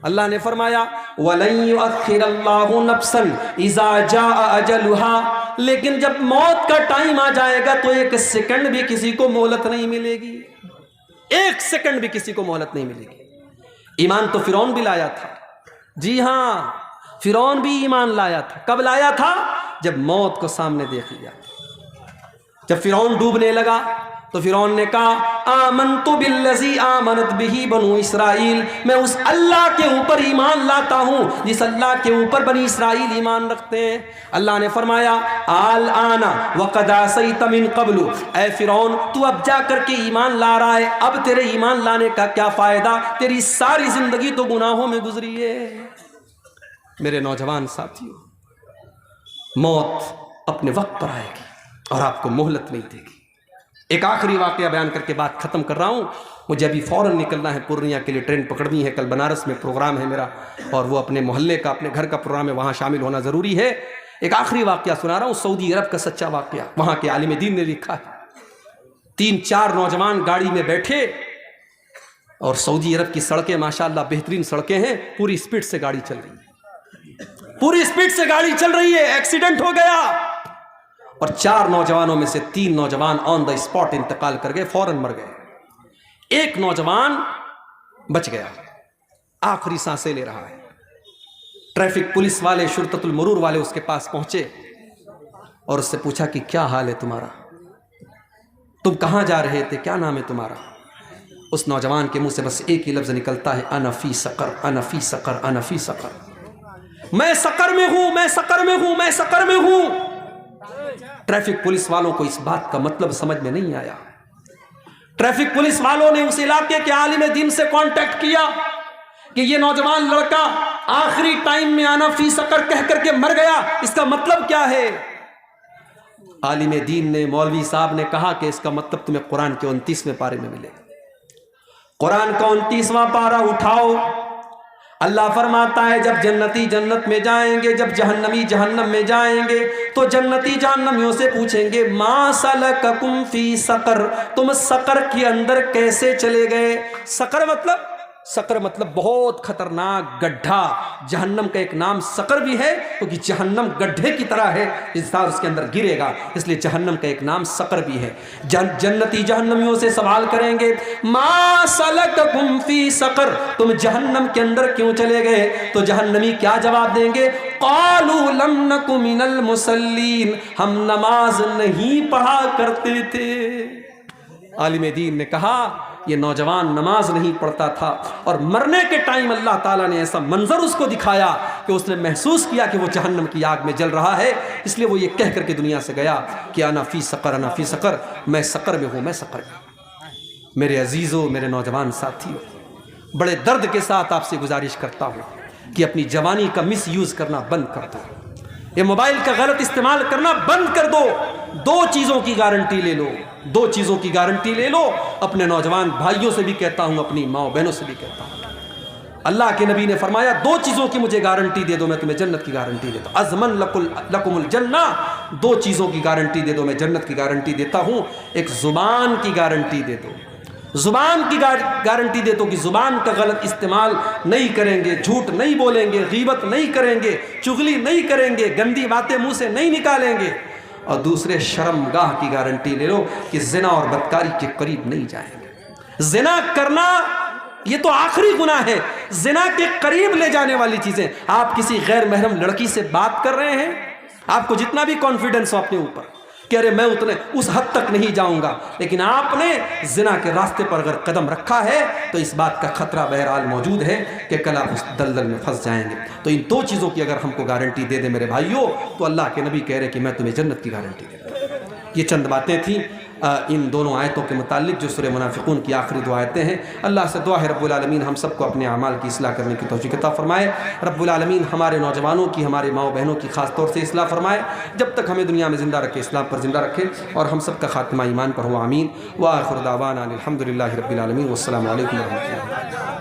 اللہ نے فرمایا وَلَن يُؤَخِّرَ اللَّهُ نَفْسًا إِذَا جَاءَ أَجَلُهَا، لیکن جب موت کا ٹائم آ جائے گا تو ایک سیکنڈ بھی کسی کو مہلت نہیں ملے گی، ایک سیکنڈ بھی کسی کو مہلت نہیں ملے گی۔ ایمان تو فرعون بھی لایا تھا، جی ہاں فرعون بھی ایمان لایا تھا۔ کب لایا تھا؟ جب موت کو سامنے دیکھ لیا۔ جب فرعون ڈوبنے لگا تو فرعون نے کہا آمنت بالذی آمنت بہ بنو اسرائیل، میں اس اللہ کے اوپر ایمان لاتا ہوں جس اللہ کے اوپر بنی اسرائیل ایمان رکھتے ہیں۔ اللہ نے فرمایا الآن وقد عصیت من قبل، اے فرعون تو اب جا کر کے ایمان لا رہا ہے، اب تیرے ایمان لانے کا کیا فائدہ، تیری ساری زندگی تو گناہوں میں گزری ہے۔ میرے نوجوان ساتھیوں، موت اپنے وقت پر آئے گی اور آپ کو مہلت نہیں دے گی۔ ایک آخری واقعہ بیان کر کے بات ختم کر رہا ہوں، مجھے ابھی فوراً نکلنا ہے پورنیہ کے لیے، ٹرین پکڑنی ہے، کل بنارس میں پروگرام ہے میرا اور وہ اپنے محلے کا اپنے گھر کا پروگرام ہے، وہاں شامل ہونا ضروری ہے۔ ایک آخری واقعہ سنا رہا ہوں، سعودی عرب کا سچا واقعہ، وہاں کے عالم دین نے لکھا ہے۔ 3-4 نوجوان گاڑی میں بیٹھے اور سعودی عرب کی سڑکیں ماشاءاللہ بہترین سڑکیں ہیں، پوری سپیڈ سے گاڑی چل رہی ہے، پوری سپیڈ سے گاڑی چل رہی ہے، ایکسیڈنٹ ہو گیا اور 4 نوجوانوں میں سے 3 نوجوان آن دا اسپاٹ انتقال کر گئے، فوراً مر گئے۔ ایک نوجوان بچ گیا، آخری سانسیں لے رہا ہے۔ ٹریفک پولیس والے، شرطۃ المرور والے اس کے پاس پہنچے اور اس سے پوچھا کہ کیا حال ہے تمہارا، تم کہاں جا رہے تھے، کیا نام ہے تمہارا؟ اس نوجوان کے منہ سے بس ایک ہی لفظ نکلتا ہے انا فی سقر، انا فی سقر، انا فی سقر، میں سقر میں ہوں، میں سقر میں ہوں، میں سقر میں ہوں۔ ٹریفک پولیس والوں کو اس بات کا مطلب سمجھ میں نہیں آیا۔ ٹریفک پولیس والوں نے اس علاقے کے عالم دین سے کانٹیکٹ کیا کہ یہ نوجوان لڑکا آخری ٹائم میں آنا فی سقر کہہ کر کے مر گیا، اس کا مطلب کیا ہے؟ عالم دین نے، مولوی صاحب نے کہا کہ اس کا مطلب تمہیں قرآن کے 29ویں پارے میں ملے۔ قرآن کا 29واں پارہ اٹھاؤ، اللہ فرماتا ہے جب جنتی جنت میں جائیں گے، جب جہنمی جہنم میں جائیں گے تو جنتی جہنمیوں سے پوچھیں گے ما سلککم فی سقر، تم سقر کے اندر کیسے چلے گئے؟ سقر مطلب سقر مطلب بہت خطرناک گڈھا. جہنم کا ایک نام سقر بھی ہے کیونکہ جہنم گڈھے کی طرح ہے، انسان اس کے اندر گرے گا، اس لیے جہنم کا ایک نام سقر بھی ہے. جنتی جہنمیوں سے سوال کریں گے ما سلککم فی سقر، تم جہنم کے اندر کیوں چلے گئے؟ تو جہنمی کیا جواب دیں گے؟ قالوا لم نک من المصلین، ہم نماز نہیں پڑھا کرتے تھے. عالم دین نے کہا یہ نوجوان نماز نہیں پڑھتا تھا، اور مرنے کے ٹائم اللہ تعالیٰ نے ایسا منظر اس کو دکھایا کہ اس نے محسوس کیا کہ وہ جہنم کی آگ میں جل رہا ہے، اس لیے وہ یہ کہہ کر کے دنیا سے گیا کہ انا فی سقر، انا فی سقر، میں سقر میں ہوں، میں سقر میں ہوں. میرے عزیزوں، میرے نوجوان ساتھیوں، بڑے درد کے ساتھ آپ سے گزارش کرتا ہوں کہ اپنی جوانی کا مس یوز کرنا بند کر دو، یہ موبائل کا غلط استعمال کرنا بند کر دو. 2 چیزوں کی گارنٹی لے لو، 2 چیزوں کی گارنٹی لے لو. اپنے نوجوان بھائیوں سے بھی کہتا ہوں، اپنی ماں بہنوں سے بھی کہتا ہوں، اللہ کے نبی نے فرمایا 2 چیزوں کی مجھے گارنٹی دے دو، میں تمہیں جنت کی گارنٹی دیتا ہوں. ازمن لکم الجنہ، 2 چیزوں کی گارنٹی دے دو، میں جنت کی گارنٹی دیتا ہوں. ایک زبان کی گارنٹی دے دو، زبان کی گارنٹی دے دو کہ زبان کا غلط استعمال نہیں کریں گے، جھوٹ نہیں بولیں گے، غیبت نہیں کریں گے، چغلی نہیں کریں گے، گندی باتیں منہ سے نہیں نکالیں گے. اور دوسرے شرمگاہ کی گارنٹی لے لو کہ زنا اور بدکاری کے قریب نہیں جائیں گے. زنا کرنا یہ تو آخری گناہ ہے، زنا کے قریب لے جانے والی چیزیں. آپ کسی غیر محرم لڑکی سے بات کر رہے ہیں، آپ کو جتنا بھی کانفیڈنس ہو اپنے اوپر کہ ارے میں اتنے اس حد تک نہیں جاؤں گا، لیکن آپ نے زنا کے راستے پر اگر قدم رکھا ہے تو اس بات کا خطرہ بہرحال موجود ہے کہ کل آپ اس دلدل میں پھنس جائیں گے. تو ان 2 چیزوں کی اگر ہم کو گارنٹی دے دے میرے بھائیوں، تو اللہ کے نبی کہہ رہے کہ میں تمہیں جنت کی گارنٹی دیتا ہوں. یہ چند باتیں تھیں ان دونوں آیتوں کے متعلق جو سورہ منافقون کی آخری 2 آیتیں ہیں. اللہ سے دعا ہے رب العالمین ہم سب کو اپنے اعمال کی اصلاح کرنے کی توفیق عطا فرمائے. رب العالمین ہمارے نوجوانوں کی، ہمارے ماؤں بہنوں کی خاص طور سے اصلاح فرمائے، جب تک ہمیں دنیا میں زندہ رکھے، اسلام پر زندہ رکھے، اور ہم سب کا خاتمہ ایمان پر ہو. آمین. وآخر دعوانا الحمدللہ رب العالمین، والسلام علیکم ورحمۃ اللہ.